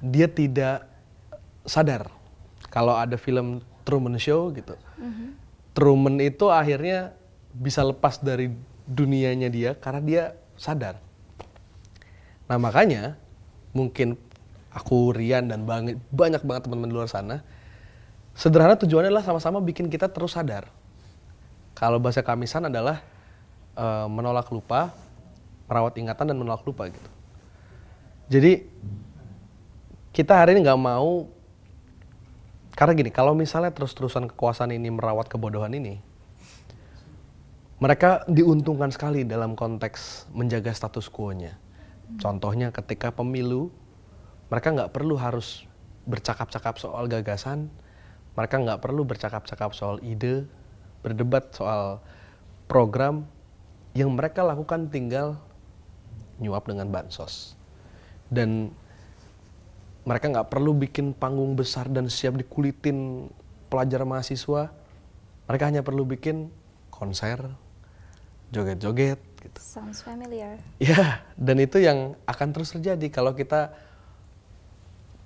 dia tidak sadar. Kalau ada film Truman Show gitu, Truman itu akhirnya bisa lepas dari dunianya dia karena dia sadar. Nah makanya mungkin aku, Rian, dan banyak banget teman-teman di luar sana, sederhana tujuannya adalah sama-sama bikin kita terus sadar. Kalau bahasa Kamisan adalah menolak lupa, merawat ingatan, dan menolak lupa gitu. Jadi kita hari ini nggak mau, karena gini, kalau misalnya terus-terusan kekuasaan ini merawat kebodohan ini, mereka diuntungkan sekali dalam konteks menjaga status quo-nya. Contohnya ketika pemilu, mereka nggak perlu harus bercakap-cakap soal gagasan, mereka nggak perlu bercakap-cakap soal ide, berdebat soal program, yang mereka lakukan tinggal nyuap dengan bansos. Dan mereka nggak perlu bikin panggung besar dan siap dikulitin pelajar mahasiswa, mereka hanya perlu bikin konser, joget-joget gitu. Sounds familiar. Ya, dan itu yang akan terus terjadi kalau kita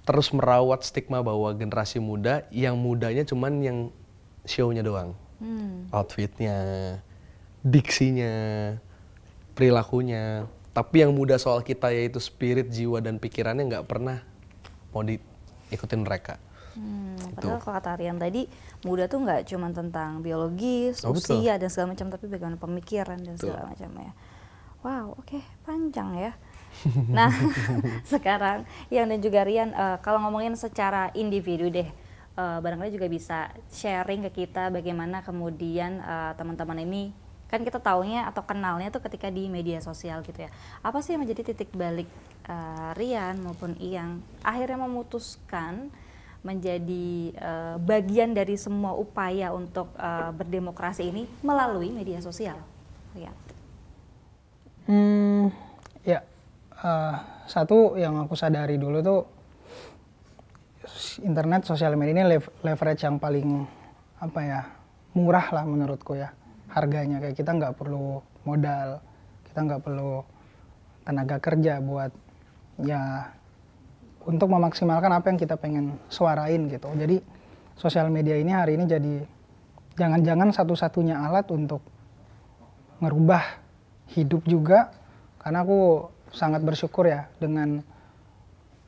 terus merawat stigma bahwa generasi muda, yang mudanya cuman yang show-nya doang. Outfitnya, diksinya, perilakunya. Tapi yang muda soal kita, yaitu spirit, jiwa, dan pikirannya nggak pernah mau diikutin mereka. Padahal kalau kata Rian tadi, muda tuh nggak cuma tentang biologis, usia, dan segala macam, tapi bagaimana pemikiran dan segala macam ya. Wow, oke, panjang ya. Nah, sekarang Yang dan juga Rian, kalau ngomongin secara individu deh, barangkali juga bisa sharing ke kita bagaimana kemudian teman-teman ini, kan kita taunya atau kenalnya tuh ketika di media sosial gitu ya. Apa sih yang menjadi titik balik Rian maupun Iyang akhirnya memutuskan menjadi bagian dari semua upaya untuk berdemokrasi ini melalui media sosial? Rian. Ya, satu yang aku sadari dulu tuh, internet, sosial media ini leverage yang paling murah lah menurutku ya, harganya. Kayak kita nggak perlu modal, kita nggak perlu tenaga kerja buat ya untuk memaksimalkan apa yang kita pengen suarain gitu. Jadi sosial media ini hari ini jadi jangan-jangan satu-satunya alat untuk ngerubah hidup juga, karena aku sangat bersyukur ya dengan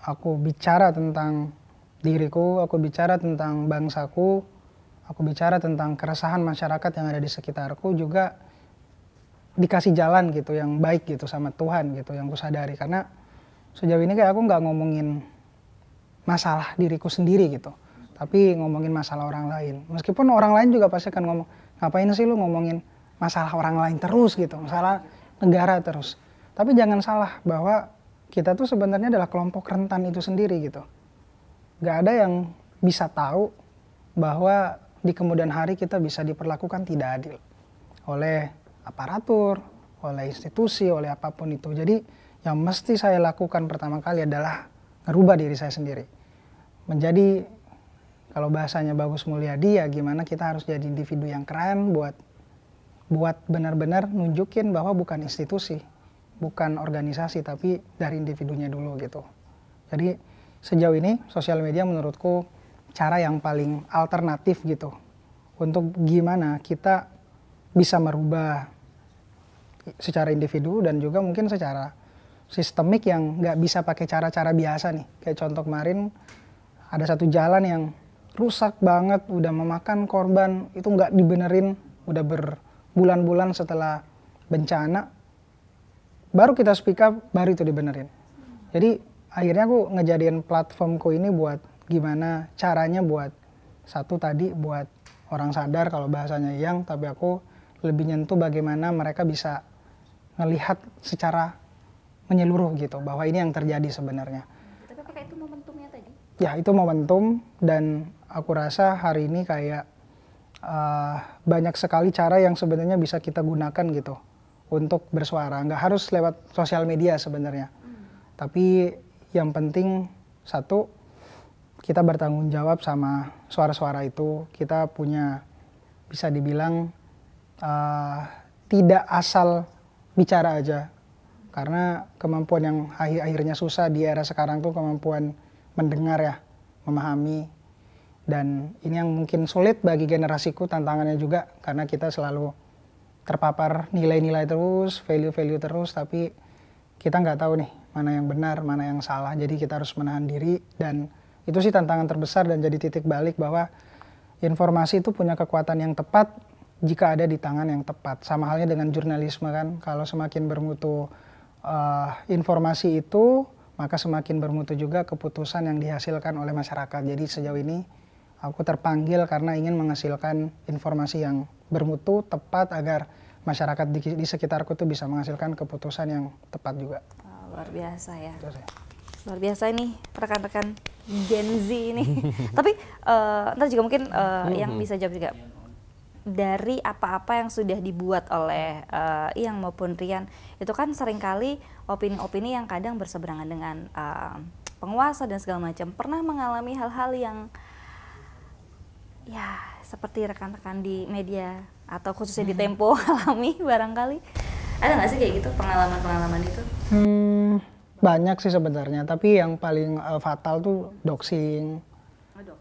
aku bicara tentang diriku, aku bicara tentang bangsaku, aku bicara tentang keresahan masyarakat yang ada di sekitarku, juga dikasih jalan gitu yang baik gitu sama Tuhan gitu, yang aku sadari. Karena sejauh ini kayak aku nggak ngomongin masalah diriku sendiri gitu, tapi ngomongin masalah orang lain. Meskipun orang lain juga pasti akan ngomong, ngapain sih lu ngomongin masalah orang lain terus gitu, masalah negara terus. Tapi jangan salah bahwa kita tuh sebenarnya adalah kelompok rentan itu sendiri gitu. Gak ada yang bisa tahu bahwa di kemudian hari kita bisa diperlakukan tidak adil oleh aparatur, oleh institusi, oleh apapun itu. Jadi yang mesti saya lakukan pertama kali adalah ngerubah diri saya sendiri. Menjadi, kalau bahasanya Bagus Mulyadi, ya gimana kita harus jadi individu yang keren buat benar-benar nunjukin bahwa bukan institusi, bukan organisasi, tapi dari individunya dulu gitu. Jadi sejauh ini sosial media menurutku cara yang paling alternatif gitu untuk gimana kita bisa merubah secara individu dan juga mungkin secara sistemik yang nggak bisa pakai cara-cara biasa nih. Kayak contoh kemarin ada satu jalan yang rusak banget, udah memakan korban, itu nggak dibenerin, udah berbulan-bulan setelah bencana, baru kita speak up, baru itu dibenerin. Jadi akhirnya aku ngejadiin platformku ini buat gimana caranya buat satu tadi buat orang sadar kalau bahasanya yang, tapi aku lebih nyentuh bagaimana mereka bisa ngelihat secara menyeluruh gitu, bahwa ini yang terjadi sebenarnya. Tapi apakah itu momentumnya tadi? Ya itu momentum, dan aku rasa hari ini kayak banyak sekali cara yang sebenarnya bisa kita gunakan gitu untuk bersuara. Nggak harus lewat sosial media sebenarnya. Tapi yang penting satu, kita bertanggung jawab sama suara-suara itu. Kita punya, bisa dibilang tidak asal bicara aja. Karena kemampuan yang akhirnya susah di era sekarang tuh kemampuan mendengar ya, memahami. Dan ini yang mungkin sulit bagi generasiku, tantangannya juga karena kita selalu terpapar nilai-nilai terus, value-value terus, tapi kita nggak tahu nih mana yang benar, mana yang salah. Jadi kita harus menahan diri, dan itu sih tantangan terbesar dan jadi titik balik bahwa informasi itu punya kekuatan yang tepat jika ada di tangan yang tepat. Sama halnya dengan jurnalisme kan, kalau semakin bermutu informasi itu, maka semakin bermutu juga keputusan yang dihasilkan oleh masyarakat. Jadi sejauh ini aku terpanggil karena ingin menghasilkan informasi yang bermutu, tepat, agar masyarakat di sekitarku tuh bisa menghasilkan keputusan yang tepat juga. Oh, luar biasa ya. Luar biasa ini rekan-rekan Gen Z ini. Tapi ntar juga mungkin yang bisa jawab juga. Dari apa-apa yang sudah dibuat oleh Iyang maupun Rian, itu kan seringkali opini-opini yang kadang berseberangan dengan penguasa dan segala macam. Pernah mengalami hal-hal yang ya seperti rekan-rekan di media atau khususnya di Tempo alami barangkali? Ada nggak sih kayak gitu pengalaman-pengalaman itu? Banyak sih sebenarnya, tapi yang paling fatal tuh doxing.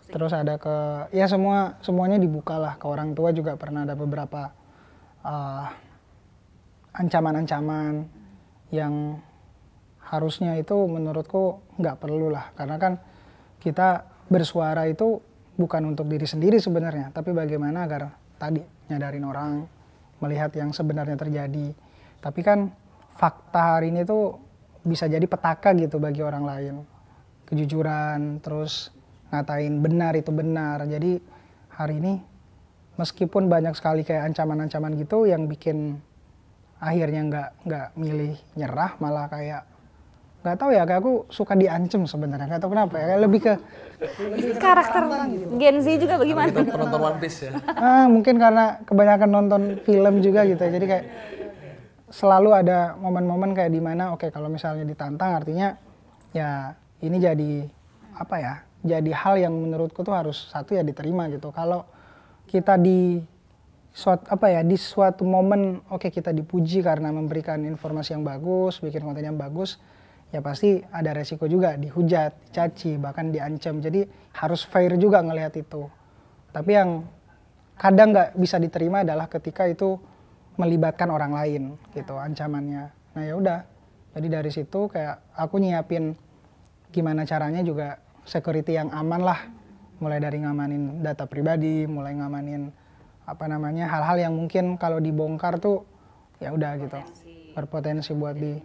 Terus ada ke, ya semuanya dibuka lah, ke orang tua juga pernah ada beberapa ancaman-ancaman yang harusnya itu menurutku nggak perlu lah, karena kan kita bersuara itu bukan untuk diri sendiri sebenarnya, tapi bagaimana agar tadi nyadarin orang, melihat yang sebenarnya terjadi. Tapi kan fakta hari ini tuh bisa jadi petaka gitu bagi orang lain, kejujuran, terus ngatain benar itu benar. Jadi hari ini meskipun banyak sekali kayak ancaman-ancaman gitu yang bikin akhirnya nggak milih nyerah, malah kayak nggak tahu ya, kayak aku suka diancem sebenarnya, nggak tahu kenapa ya, kayak lebih ke karakter Gen Z juga bagaimana? Kita penonton One Piece ya. Mungkin karena kebanyakan nonton film juga gitu, jadi kayak selalu ada momen-momen kayak dimana oke, kalau misalnya ditantang artinya ya ini jadi apa ya, jadi hal yang menurutku tuh harus satu ya diterima gitu. Kalau kita di suatu momen oke, kita dipuji karena memberikan informasi yang bagus, bikin konten yang bagus, ya pasti ada resiko juga dihujat, dicaci, bahkan diancam. Jadi harus fair juga ngelihat itu. Tapi yang kadang nggak bisa diterima adalah ketika itu melibatkan orang lain gitu ancamannya. Nah ya udah, jadi dari situ kayak aku nyiapin gimana caranya juga security yang aman lah, mulai dari ngamanin data pribadi, mulai ngamanin apa namanya hal-hal yang mungkin kalau dibongkar tuh ya udah gitu berpotensi buat di.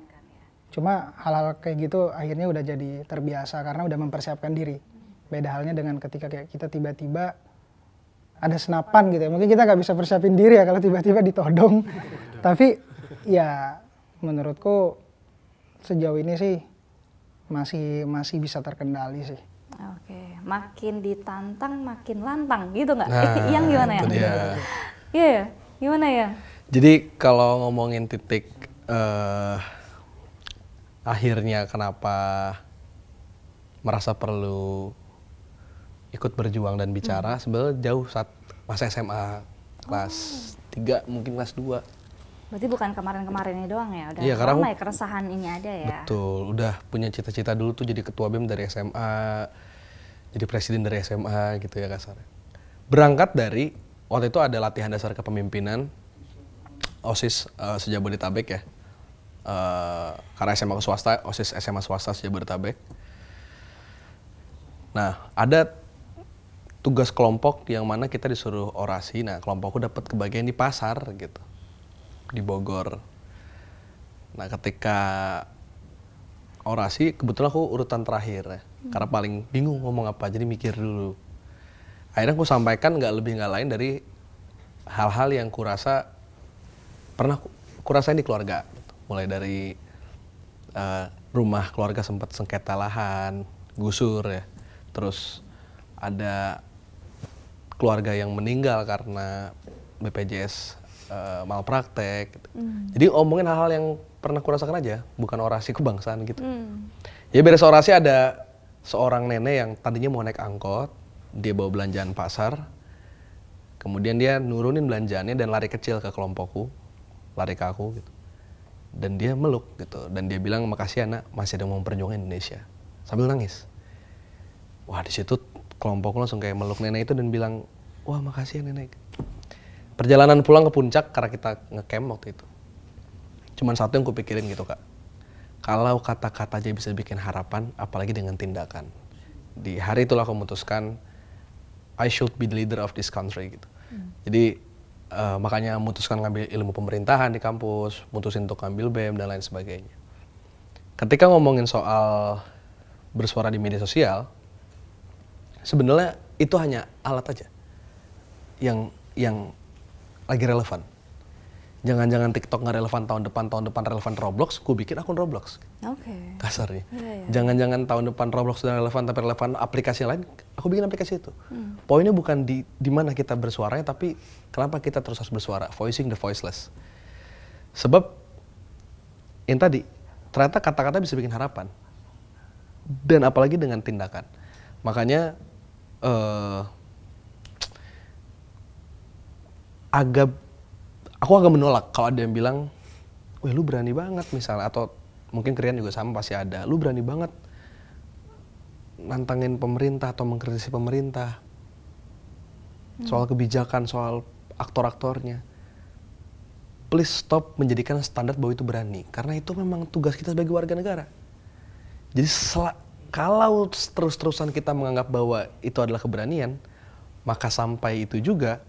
Cuma hal-hal kayak gitu akhirnya udah jadi terbiasa karena udah mempersiapkan diri. Beda halnya dengan ketika kayak kita tiba-tiba ada senapan gitu ya, mungkin kita nggak bisa persiapin diri ya kalau tiba-tiba ditodong. Tapi ya menurutku sejauh ini sih masih bisa terkendali sih. Oke, makin ditantang makin lantang gitu nggak? Nah, Yang gimana ya? Iya ya, gimana ya? Jadi kalau ngomongin titik akhirnya kenapa merasa perlu ikut berjuang dan bicara, sebenarnya jauh saat masa SMA kelas 3 mungkin kelas 2. Berarti bukan kemarin-kemarin ini doang ya, udah iya, lama ya keresahan ini ada ya. Betul, udah punya cita-cita dulu tuh jadi ketua BEM dari SMA, jadi presiden dari SMA gitu ya kasarnya. Berangkat dari waktu itu ada latihan dasar kepemimpinan OSIS Sejabodetabek ya. Karena SMA ke swasta, OSIS SMA swasta Sejabodetabek. Nah, ada tugas kelompok yang mana kita disuruh orasi. Nah, kelompokku dapat kebagian di pasar gitu, di Bogor. Nah, ketika orasi kebetulan aku urutan terakhir ya, karena paling bingung ngomong apa, jadi mikir dulu. Akhirnya aku sampaikan nggak lebih nggak lain dari hal-hal yang kurasa pernah kurasain di keluarga, gitu. Mulai dari rumah keluarga sempat sengketa lahan, gusur ya, terus ada keluarga yang meninggal karena BPJS malpraktek gitu. Jadi omongin hal-hal yang pernah kurasakan aja, bukan orasi kebangsaan gitu. Ya beres orasi ada seorang nenek yang tadinya mau naik angkot, dia bawa belanjaan pasar, kemudian dia nurunin belanjaannya dan lari kecil ke kelompokku, lari ke aku gitu. Dan dia meluk gitu, dan dia bilang makasih anak, masih ada yang mau memperjuangkan Indonesia, sambil nangis. Wah, di situ kelompokku langsung kayak meluk nenek itu dan bilang, wah makasih ya nenek. Perjalanan pulang ke puncak karena kita ngecamp waktu itu, cuman satu yang kupikirin gitu Kak, kalau kata-kata aja bisa bikin harapan, apalagi dengan tindakan. Di hari itulah aku memutuskan I should be the leader of this country gitu. Jadi makanya memutuskan ngambil ilmu pemerintahan di kampus, mutusin untuk ngambil BEM dan lain sebagainya. Ketika ngomongin soal bersuara di media sosial, sebenarnya itu hanya alat aja yang lagi relevan. Jangan-jangan TikTok nggak relevan tahun depan relevan Roblox, gue bikin akun Roblox. Oke. Kasarnya. Iya. Jangan-jangan tahun depan Roblox sudah relevan tapi relevan aplikasi lain, aku bikin aplikasi itu. Poinnya bukan di mana kita bersuaranya, tapi kenapa kita terus harus bersuara, voicing the voiceless. Sebab yang tadi, ternyata kata-kata bisa bikin harapan. Dan apalagi dengan tindakan. Makanya aku agak menolak kalau ada yang bilang, wah lu berani banget misalnya, atau mungkin kalian juga sama pasti ada, lu berani banget nantangin pemerintah atau mengkritisi pemerintah soal kebijakan, soal aktor-aktornya. Please stop menjadikan standar bahwa itu berani, karena itu memang tugas kita sebagai warga negara. Jadi kalau terus-terusan kita menganggap bahwa itu adalah keberanian, maka sampai itu juga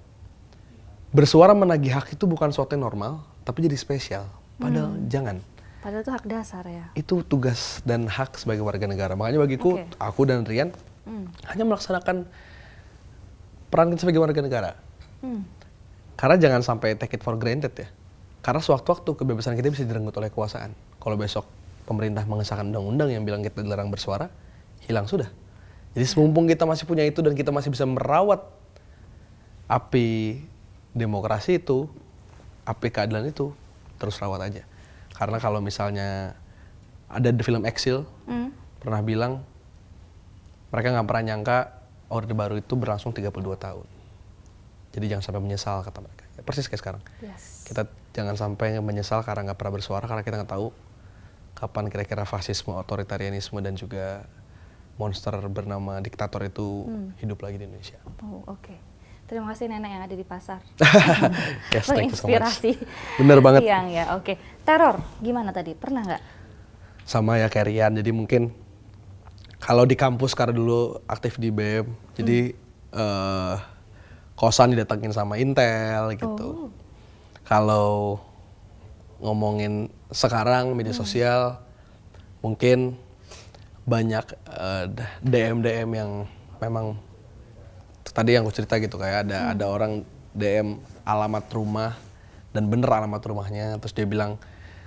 bersuara menagih hak itu bukan sesuatu yang normal, tapi jadi spesial. Padahal jangan. Padahal itu hak dasar ya. Itu tugas dan hak sebagai warga negara. Makanya bagiku, aku dan Rian hanya melaksanakan peran kita sebagai warga negara. Karena jangan sampai take it for granted ya. Karena sewaktu-waktu kebebasan kita bisa direnggut oleh kekuasaan. Kalau besok pemerintah mengesahkan undang-undang yang bilang kita dilarang bersuara, hilang sudah. Jadi semumpung kita masih punya itu dan kita masih bisa merawat api demokrasi itu, api keadilan itu, terus rawat aja. Karena kalau misalnya ada di film Exile, pernah bilang, mereka nggak pernah nyangka Orde Baru itu berlangsung 32 tahun. Jadi jangan sampai menyesal, kata mereka. Ya, persis kayak sekarang. Kita jangan sampai menyesal karena nggak pernah bersuara, karena kita nggak tahu kapan kira-kira fasisme, otoritarianisme, dan juga monster bernama diktator itu hidup lagi di Indonesia. Oh, oke. Terima kasih nenek yang ada di pasar. Yes, menginspirasi. Bener banget. Yang ya, oke. Teror, gimana tadi? Pernah nggak? Sama ya kayak Rian, jadi mungkin kalau di kampus karena dulu aktif di BEM, jadi kosan didatengin sama Intel gitu. Kalau ngomongin sekarang media sosial, mungkin banyak DM yang memang tadi yang aku cerita gitu, kayak ada orang DM alamat rumah dan bener alamat rumahnya, terus dia bilang,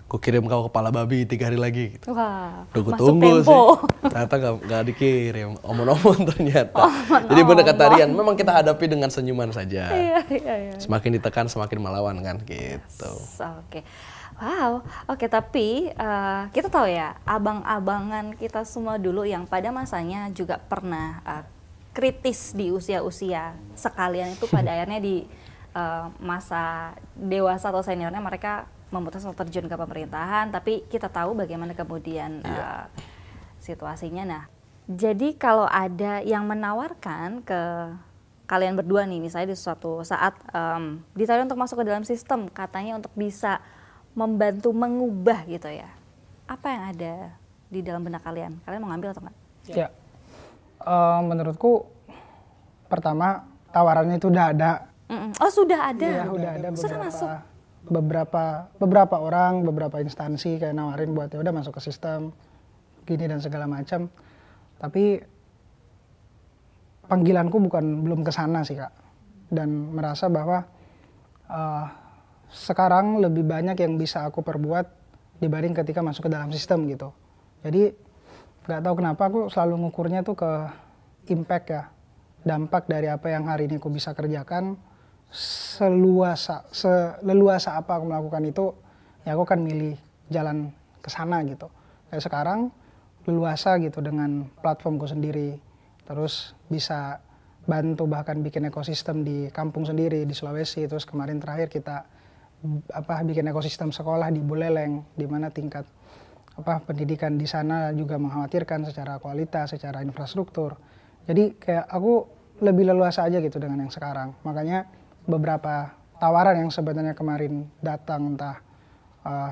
ku kirim kau kepala babi 3 hari lagi gitu. Wah, udah gue masuk tunggu tempo sih, ternyata gak dikirim, omong-omong ternyata. Jadi bener kata Rian, memang kita hadapi dengan senyuman saja. Iya. Semakin ditekan semakin melawan kan gitu. Oke. Wow, oke, tapi kita tahu ya, abang-abangan kita semua dulu yang pada masanya juga pernah kritis di usia-usia sekalian itu pada akhirnya di masa dewasa atau seniornya mereka memutuskan terjun ke pemerintahan, tapi kita tahu bagaimana kemudian situasinya. Nah, jadi kalau ada yang menawarkan ke kalian berdua nih, misalnya di suatu saat ditawarin untuk masuk ke dalam sistem, katanya untuk bisa membantu mengubah gitu ya, apa yang ada di dalam benak kalian? Kalian mau ngambil atau enggak? Ya, menurutku pertama tawarannya itu udah ada. Oh sudah ada? Iya udah ada Sudah masuk? beberapa orang, beberapa instansi kayak nawarin buat ya udah masuk ke sistem gini dan segala macam. Tapi panggilanku belum ke sana sih Kak. Dan merasa bahwa sekarang lebih banyak yang bisa aku perbuat dibanding ketika masuk ke dalam sistem gitu. Jadi nggak tahu kenapa aku selalu ngukurnya tuh ke impact ya, dampak dari apa yang hari ini aku bisa kerjakan. Seleluasa apa aku melakukan itu, ya aku akan milih jalan ke sana gitu. Kayak sekarang leluasa gitu dengan platformku sendiri, terus bisa bantu bahkan bikin ekosistem di kampung sendiri di Sulawesi. Terus kemarin terakhir kita bikin ekosistem sekolah di Buleleng, di mana tingkat pendidikan di sana juga mengkhawatirkan secara kualitas, secara infrastruktur. Jadi kayak aku lebih leluasa aja gitu dengan yang sekarang. Makanya beberapa tawaran yang sebenarnya kemarin datang, entah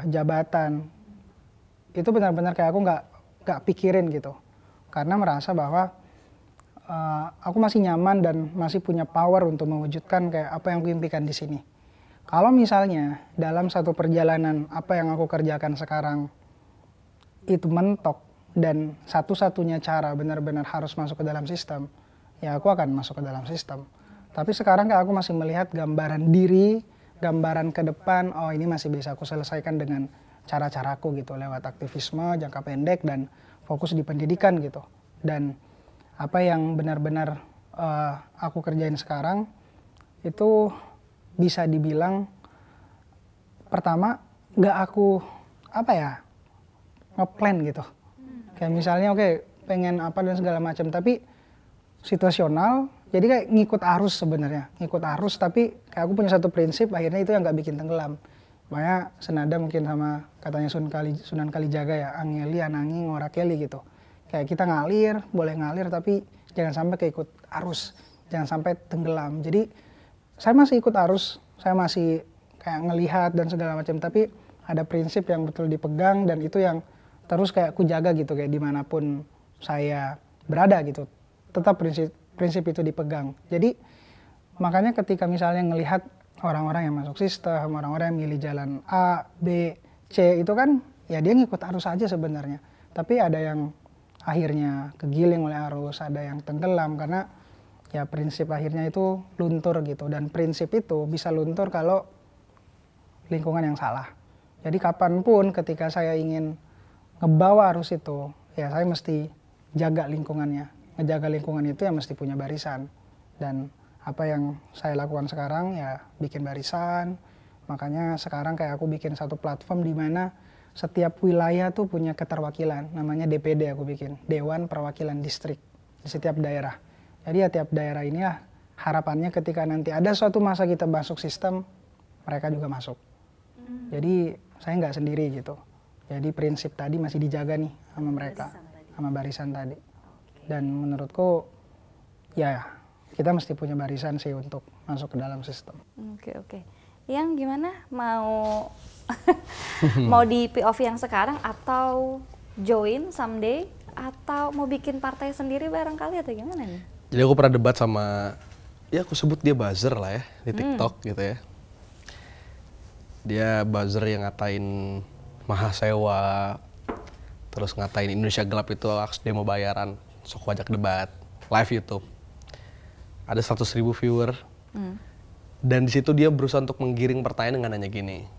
jabatan, itu benar-benar kayak aku nggak pikirin gitu, karena merasa bahwa aku masih nyaman dan masih punya power untuk mewujudkan kayak apa yang aku impikan di sini. Kalau misalnya dalam satu perjalanan apa yang aku kerjakan sekarang itu mentok dan satu-satunya cara benar-benar harus masuk ke dalam sistem, ya aku akan masuk ke dalam sistem. Tapi sekarang kayak aku masih melihat gambaran diri, gambaran ke depan, oh ini masih bisa aku selesaikan dengan cara-caraku gitu, lewat aktivisme jangka pendek dan fokus di pendidikan gitu. Dan apa yang benar-benar aku kerjain sekarang itu bisa dibilang pertama nggak aku ngeplan gitu. Kayak misalnya pengen apa dan segala macam, tapi situasional. Jadi kayak ngikut arus sebenarnya, ngikut arus, tapi kayak aku punya satu prinsip, akhirnya itu yang nggak bikin tenggelam. Makanya senada mungkin sama katanya Sunan Kalijaga ya, angeli anangi ngorakeli gitu. Kayak kita ngalir, boleh ngalir, tapi jangan sampai keikut arus, jangan sampai tenggelam. Jadi saya masih ikut arus, saya masih kayak ngelihat dan segala macam, tapi ada prinsip yang betul dipegang dan itu yang terus kayak aku jaga gitu, kayak dimanapun saya berada gitu. Tetap prinsip itu dipegang. Jadi makanya ketika misalnya ngelihat orang-orang yang masuk sistem, orang-orang yang milih jalan A, B, C, itu kan ya dia ngikut arus aja sebenarnya. Tapi ada yang akhirnya kegiling oleh arus, ada yang tenggelam karena ya prinsip akhirnya itu luntur gitu. Dan prinsip itu bisa luntur kalau lingkungan yang salah. Jadi kapanpun ketika saya ingin ngebawa arus itu, ya saya mesti jaga lingkungannya. Ngejaga lingkungan itu ya mesti punya barisan. Dan apa yang saya lakukan sekarang ya bikin barisan. Makanya sekarang kayak aku bikin satu platform di mana setiap wilayah tuh punya keterwakilan. Namanya DPD aku bikin, Dewan Perwakilan Distrik di setiap daerah. Jadi ya tiap daerah ini ya harapannya ketika nanti ada suatu masa kita masuk sistem, mereka juga masuk. Jadi saya nggak sendiri gitu. Jadi prinsip tadi masih dijaga nih sama mereka, sama barisan tadi. Dan menurutku ya kita mesti punya barisan sih untuk masuk ke dalam sistem. Oke. Yang gimana mau mau di POV yang sekarang atau join someday atau mau bikin partai sendiri barangkali atau gimana nih? Jadi aku pernah debat sama, ya aku sebut dia buzzer lah ya di TikTok gitu ya. Dia buzzer yang ngatain Mahasewa, terus ngatain Indonesia Gelap itu aks demo bayaran. Sok wajak debat live YouTube, ada 100.000 viewer, dan di situ dia berusaha untuk menggiring pertanyaan dengan nanya gini.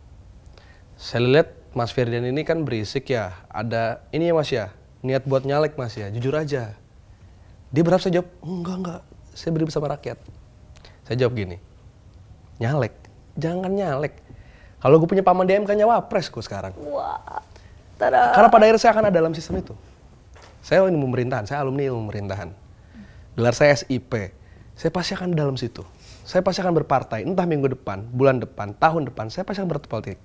Saya lihat Mas Firdian ini kan berisik ya, ada ini ya Mas ya, niat buat nyalek Mas ya, jujur aja. Dia berharap saya jawab, enggak, saya beri bersama rakyat. Saya jawab gini, nyalek, jangan nyalek. Kalau gue punya paman DM kan nyawapres gue sekarang. Wah, karena pada akhirnya saya akan ada dalam sistem itu. Saya ini pemerintahan, saya alumni ilmu pemerintahan. Gelar saya SIP. Saya pasti akan dalam situ. Saya pasti akan berpartai, entah minggu depan, bulan depan, tahun depan, saya pasti akan berpolitik.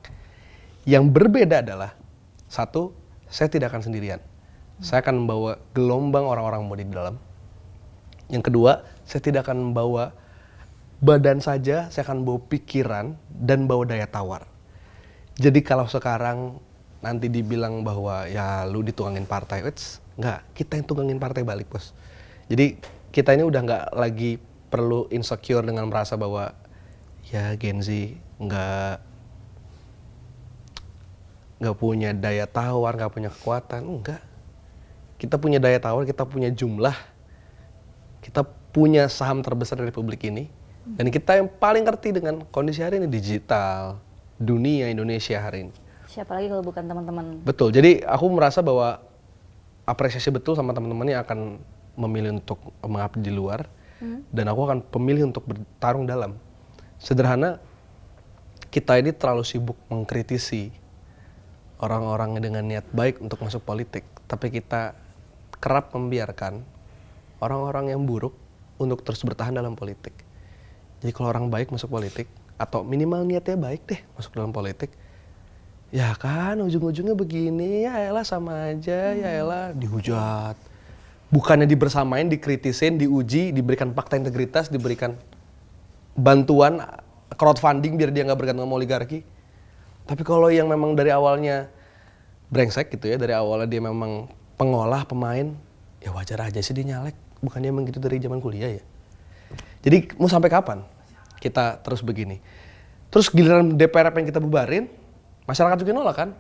Yang berbeda adalah, satu, saya tidak akan sendirian. Saya akan membawa gelombang orang-orang muda di dalam. Yang kedua, saya tidak akan membawa badan saja, saya akan bawa pikiran dan bawa daya tawar. Jadi kalau sekarang nanti dibilang bahwa ya lu ditungangin partai, enggak, kita yang tunggangin partai balik bos. Jadi kita ini udah nggak lagi perlu insecure dengan merasa bahwa ya Gen Z nggak punya daya tawar, nggak punya kekuatan. Enggak. Kita punya daya tawar, kita punya jumlah, kita punya saham terbesar di Republik ini, dan kita yang paling ngerti dengan kondisi hari ini, digital, dunia Indonesia hari ini. Siapa lagi kalau bukan teman-teman? Betul, jadi aku merasa bahwa apresiasi betul sama teman-teman yang akan memilih untuk mengabdi di luar, dan aku akan memilih untuk bertarung dalam. Sederhana, kita ini terlalu sibuk mengkritisi orang-orang dengan niat baik untuk masuk politik, tapi kita kerap membiarkan orang-orang yang buruk untuk terus bertahan dalam politik. Jadi kalau orang baik masuk politik, atau minimal niatnya baik deh masuk dalam politik, ya kan ujung-ujungnya begini, ya elah sama aja, ya elah dihujat. Bukannya dibersamain, dikritisin, diuji, diberikan fakta integritas, diberikan bantuan crowdfunding biar dia nggak bergantung sama oligarki. Tapi kalau yang memang dari awalnya brengsek gitu ya, dari awalnya dia memang pengolah, pemain, ya wajar aja sih dia nyalek. Bukannya emang gitu dari zaman kuliah ya. Jadi mau sampai kapan kita terus begini? Terus giliran DPR pengen kita bubarin, masyarakat juga nolak kan?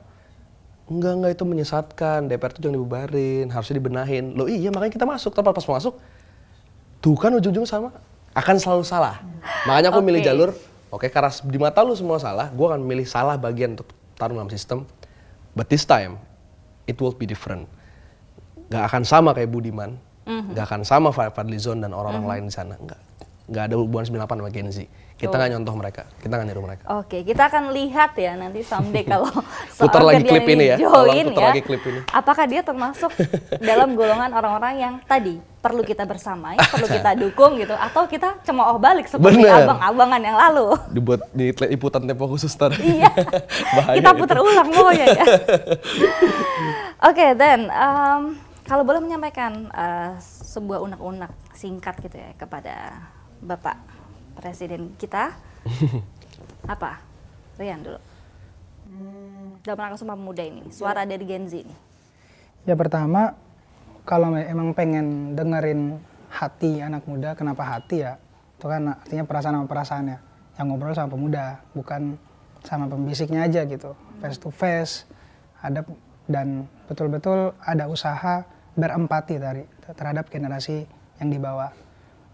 Enggak itu menyesatkan, DPR itu jangan dibubarin, harusnya dibenahin. Loh iya makanya kita masuk, tapi pas masuk, tuh kan ujung-ujung sama, akan selalu salah. Makanya aku milih jalur, oke, karena di mata lu semua salah, gue akan milih salah bagian untuk tarung dalam sistem. But this time, it will be different. Gak akan sama kayak Budiman, gak akan sama Fadlizon dan orang-orang lain di sana. Nggak ada hubungan 98 sama Gen Z. Kita nggak nyontoh mereka, kita nggak niru mereka. Oke, kita akan lihat ya nanti someday kalau putar lagi klip ini ya, join ya, lagi klip ini. Apakah dia termasuk dalam golongan orang-orang yang tadi perlu kita bersamai, perlu kita dukung gitu, atau kita cemooh balik seperti abang-abangan yang lalu. Dibuat di liputan Tempo khusus tar. Iya, kita putar ulang pokoknya ya. Oke, Dan, kalau boleh menyampaikan sebuah unek-unek singkat gitu ya kepada Bapak Presiden kita, apa? Rian dulu. Dalam rangka Sumpah Pemuda ini, suara dari Gen Z ini. Ya pertama, kalau emang pengen dengerin hati anak muda, kenapa hati ya? Itu kan artinya perasaan sama perasaannya. Yang ngobrol sama pemuda, bukan sama pembisiknya aja gitu. Face to face, ada dan betul-betul ada usaha berempati terhadap generasi yang di bawah.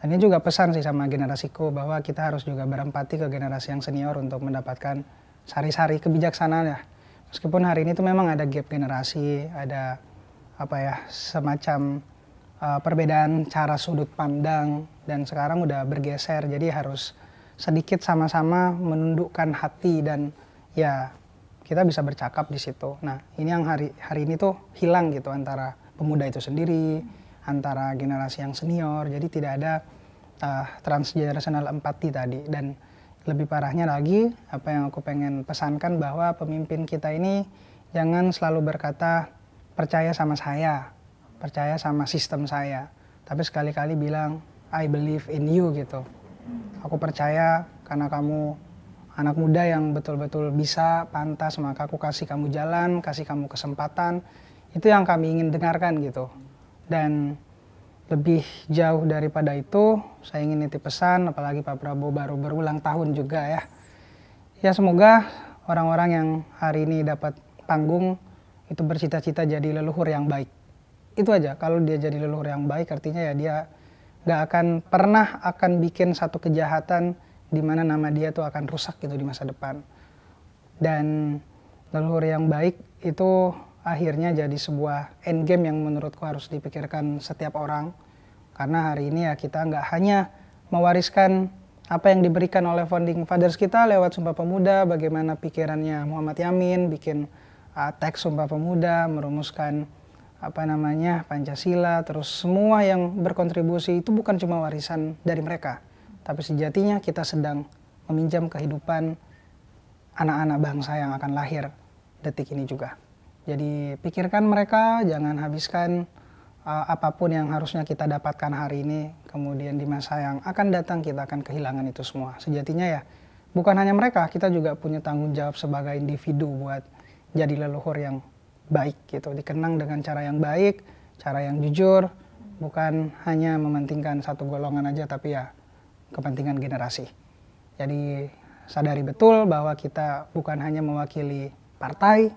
Dan ini juga pesan sih sama generasiku bahwa kita harus juga berempati ke generasi yang senior untuk mendapatkan sari-sari kebijaksanaan ya. Meskipun hari ini tuh memang ada gap generasi, ada apa ya, semacam perbedaan cara sudut pandang, dan sekarang udah bergeser, jadi harus sedikit sama-sama menundukkan hati dan ya kita bisa bercakap di situ. Nah ini yang hari ini tuh hilang gitu antara pemuda itu sendiri, antara generasi yang senior, jadi tidak ada transgenerational empati tadi. Dan lebih parahnya lagi, apa yang aku pengen pesankan bahwa pemimpin kita ini jangan selalu berkata percaya sama saya, percaya sama sistem saya, tapi sekali-kali bilang I believe in you gitu. Aku percaya karena kamu anak muda yang betul-betul bisa, pantas, maka aku kasih kamu jalan, kasih kamu kesempatan. Itu yang kami ingin dengarkan gitu. Dan lebih jauh daripada itu, saya ingin nitip pesan, apalagi Pak Prabowo baru berulang tahun juga ya. Ya semoga orang-orang yang hari ini dapat panggung itu bercita-cita jadi leluhur yang baik. Itu aja, kalau dia jadi leluhur yang baik artinya ya dia gak akan pernah akan bikin satu kejahatan di mana nama dia tuh akan rusak gitu di masa depan. Dan leluhur yang baik itu akhirnya jadi sebuah endgame yang menurutku harus dipikirkan setiap orang. Karena hari ini ya kita nggak hanya mewariskan apa yang diberikan oleh founding fathers kita lewat Sumpah Pemuda, bagaimana pikirannya Muhammad Yamin, bikin teks Sumpah Pemuda, merumuskan Pancasila, terus semua yang berkontribusi itu bukan cuma warisan dari mereka, tapi sejatinya kita sedang meminjam kehidupan anak-anak bangsa yang akan lahir detik ini juga. Jadi pikirkan mereka, jangan habiskan apapun yang harusnya kita dapatkan hari ini, kemudian di masa yang akan datang kita akan kehilangan itu semua. Sejatinya ya, bukan hanya mereka, kita juga punya tanggung jawab sebagai individu buat jadi leluhur yang baik gitu, dikenang dengan cara yang baik, cara yang jujur, bukan hanya mementingkan satu golongan aja, tapi ya kepentingan generasi. Jadi sadari betul bahwa kita bukan hanya mewakili partai,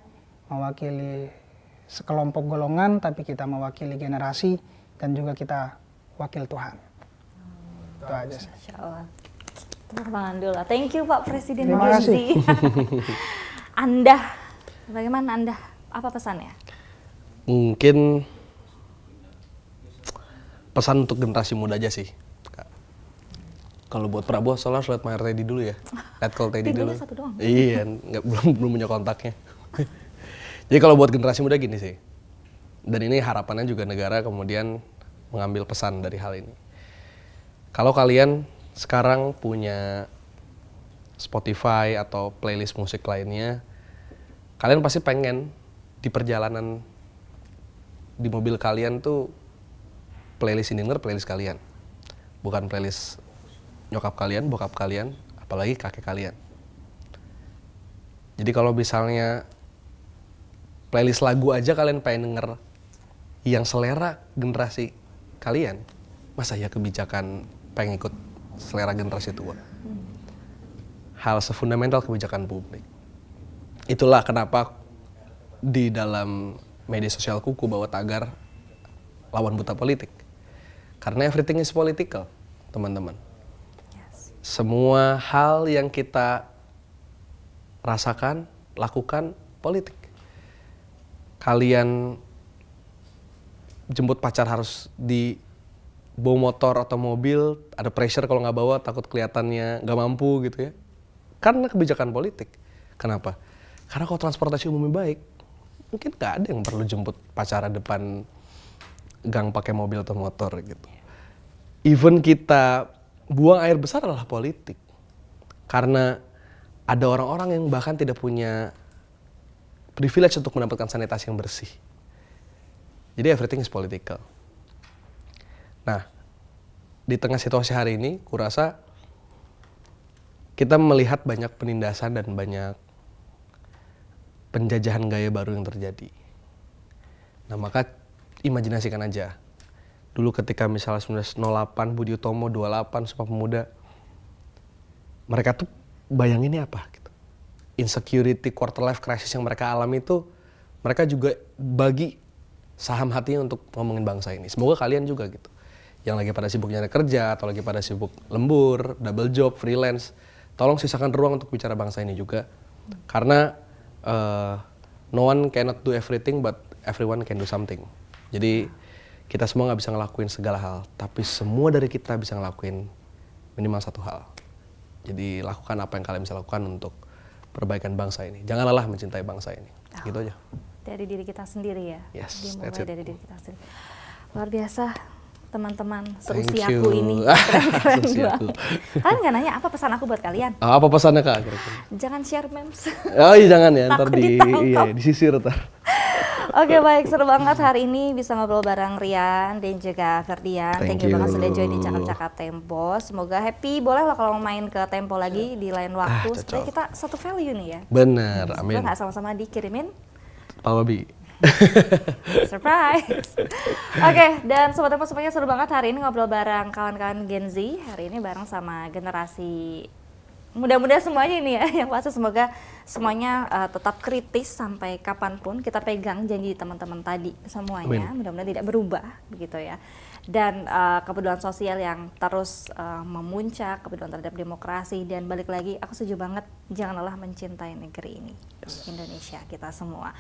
mewakili sekelompok golongan, tapi kita mewakili generasi dan juga kita wakil Tuhan. Itu aja sih. Insya Allah. Tepuk tangan dulu. Thank you Pak Presiden Terima kasih. Anda, bagaimana Anda? Apa pesannya? Mungkin pesan untuk generasi muda aja sih. Kalau buat Prabowo, soalnya harus lihat Mayor Teddy dulu ya. Lihat call Teddy dulu. Satu doang. Iya, belum punya kontaknya. Jadi kalau buat generasi muda gini sih. Dan ini harapannya juga negara kemudian mengambil pesan dari hal ini. Kalau kalian sekarang punya Spotify atau playlist musik lainnya, kalian pasti pengen di perjalanan di mobil kalian tuh playlist ini denger playlist kalian. Bukan playlist nyokap kalian, bokap kalian, apalagi kakek kalian. Jadi kalau misalnya playlist lagu aja kalian pengen denger yang selera generasi kalian, masa ya kebijakan pengen ikut selera generasi tua? Hal sefundamental kebijakan publik. Itulah kenapa di dalam media sosial kuku bawa tagar lawan buta politik. Karena everything is political, teman-teman. Semua hal yang kita rasakan, lakukan, politik. Kalian jemput pacar harus bawa motor atau mobil, ada pressure kalau nggak bawa, takut kelihatannya nggak mampu gitu ya. Karena kebijakan politik. Kenapa? Karena kalau transportasi umumnya baik, mungkin nggak ada yang perlu jemput pacar depan gang pakai mobil atau motor gitu. Even kita buang air besar adalah politik. Karena ada orang-orang yang bahkan tidak punya privilege untuk mendapatkan sanitasi yang bersih. Jadi everything is political. Nah, di tengah situasi hari ini, kurasa kita melihat banyak penindasan dan banyak penjajahan gaya baru yang terjadi. Nah, maka imajinasikan aja. Dulu ketika misalnya 1908 Budi Utomo 28 Sumpah Pemuda, mereka tuh bayanginnya apa gitu. Insecurity, quarter life crisis yang mereka alami itu, mereka juga bagi saham hatinya untuk ngomongin bangsa ini. Semoga kalian juga gitu. Yang lagi pada sibuk nyari kerja atau lagi pada sibuk lembur, double job, freelance, tolong sisakan ruang untuk bicara bangsa ini juga. Karena no one cannot do everything but everyone can do something. Jadi kita semua nggak bisa ngelakuin segala hal, tapi semua dari kita bisa ngelakuin minimal satu hal. Jadi lakukan apa yang kalian bisa lakukan untuk perbaikan bangsa ini. Jangan lelah mencintai bangsa ini. Gitu aja. Dari diri kita sendiri ya. Yes, Dimulai that's it. dari diri kita sendiri. Luar biasa teman-teman Thank seusiaku you. ini. Keren Seusiaku. banget. Kalian nggak nanya apa pesan aku buat kalian? Apa pesannya Kak kira-kira? Jangan share memes. Oh iya jangan ya, ntar Takut ditangkap. disisir ntar. Oke baik, seru banget hari ini bisa ngobrol bareng Rian dan juga Ferdian. Thank you banget sudah join di Cakap-Cakap Tempo. Semoga happy, boleh lah kalau mau main ke Tempo lagi di lain waktu. Sebenarnya kita satu value nih ya. Bener, amin. Kita nggak sama-sama dikirimin Pak Babi. surprise. Oke, dan Sobat Tempo semuanya seru banget hari ini ngobrol bareng kawan-kawan Gen Z. Hari ini bareng sama generasi muda-muda semuanya ini ya, yang pasti semoga semuanya tetap kritis sampai kapanpun. Kita pegang janji teman-teman tadi semuanya, mudah-mudahan tidak berubah begitu ya. Dan kepedulian sosial yang terus memuncak, kepedulian terhadap demokrasi, dan balik lagi aku setuju banget, jangan lelah mencintai negeri ini, Indonesia kita semua.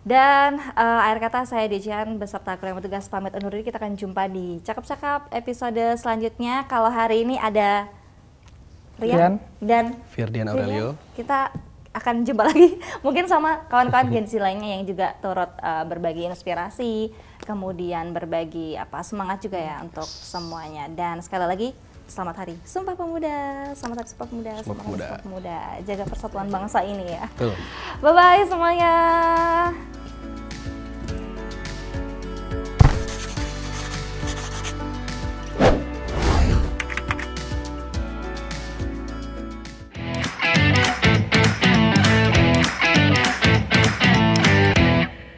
Dan akhir kata saya Dejan beserta kru yang bertugas pamit undur diri. Kita akan jumpa di Cakap-Cakap episode selanjutnya. Kalau hari ini ada Rian dan Ferdian Aurelio. Kita akan jumpa lagi mungkin sama kawan-kawan Gen Z lainnya yang juga turut berbagi inspirasi, kemudian berbagi semangat juga ya untuk semuanya. Dan sekali lagi selamat hari Sumpah Pemuda, selamat hari Sumpah Pemuda, selamat hari Sumpah Pemuda. Jaga persatuan bangsa ini ya. Bye bye semuanya.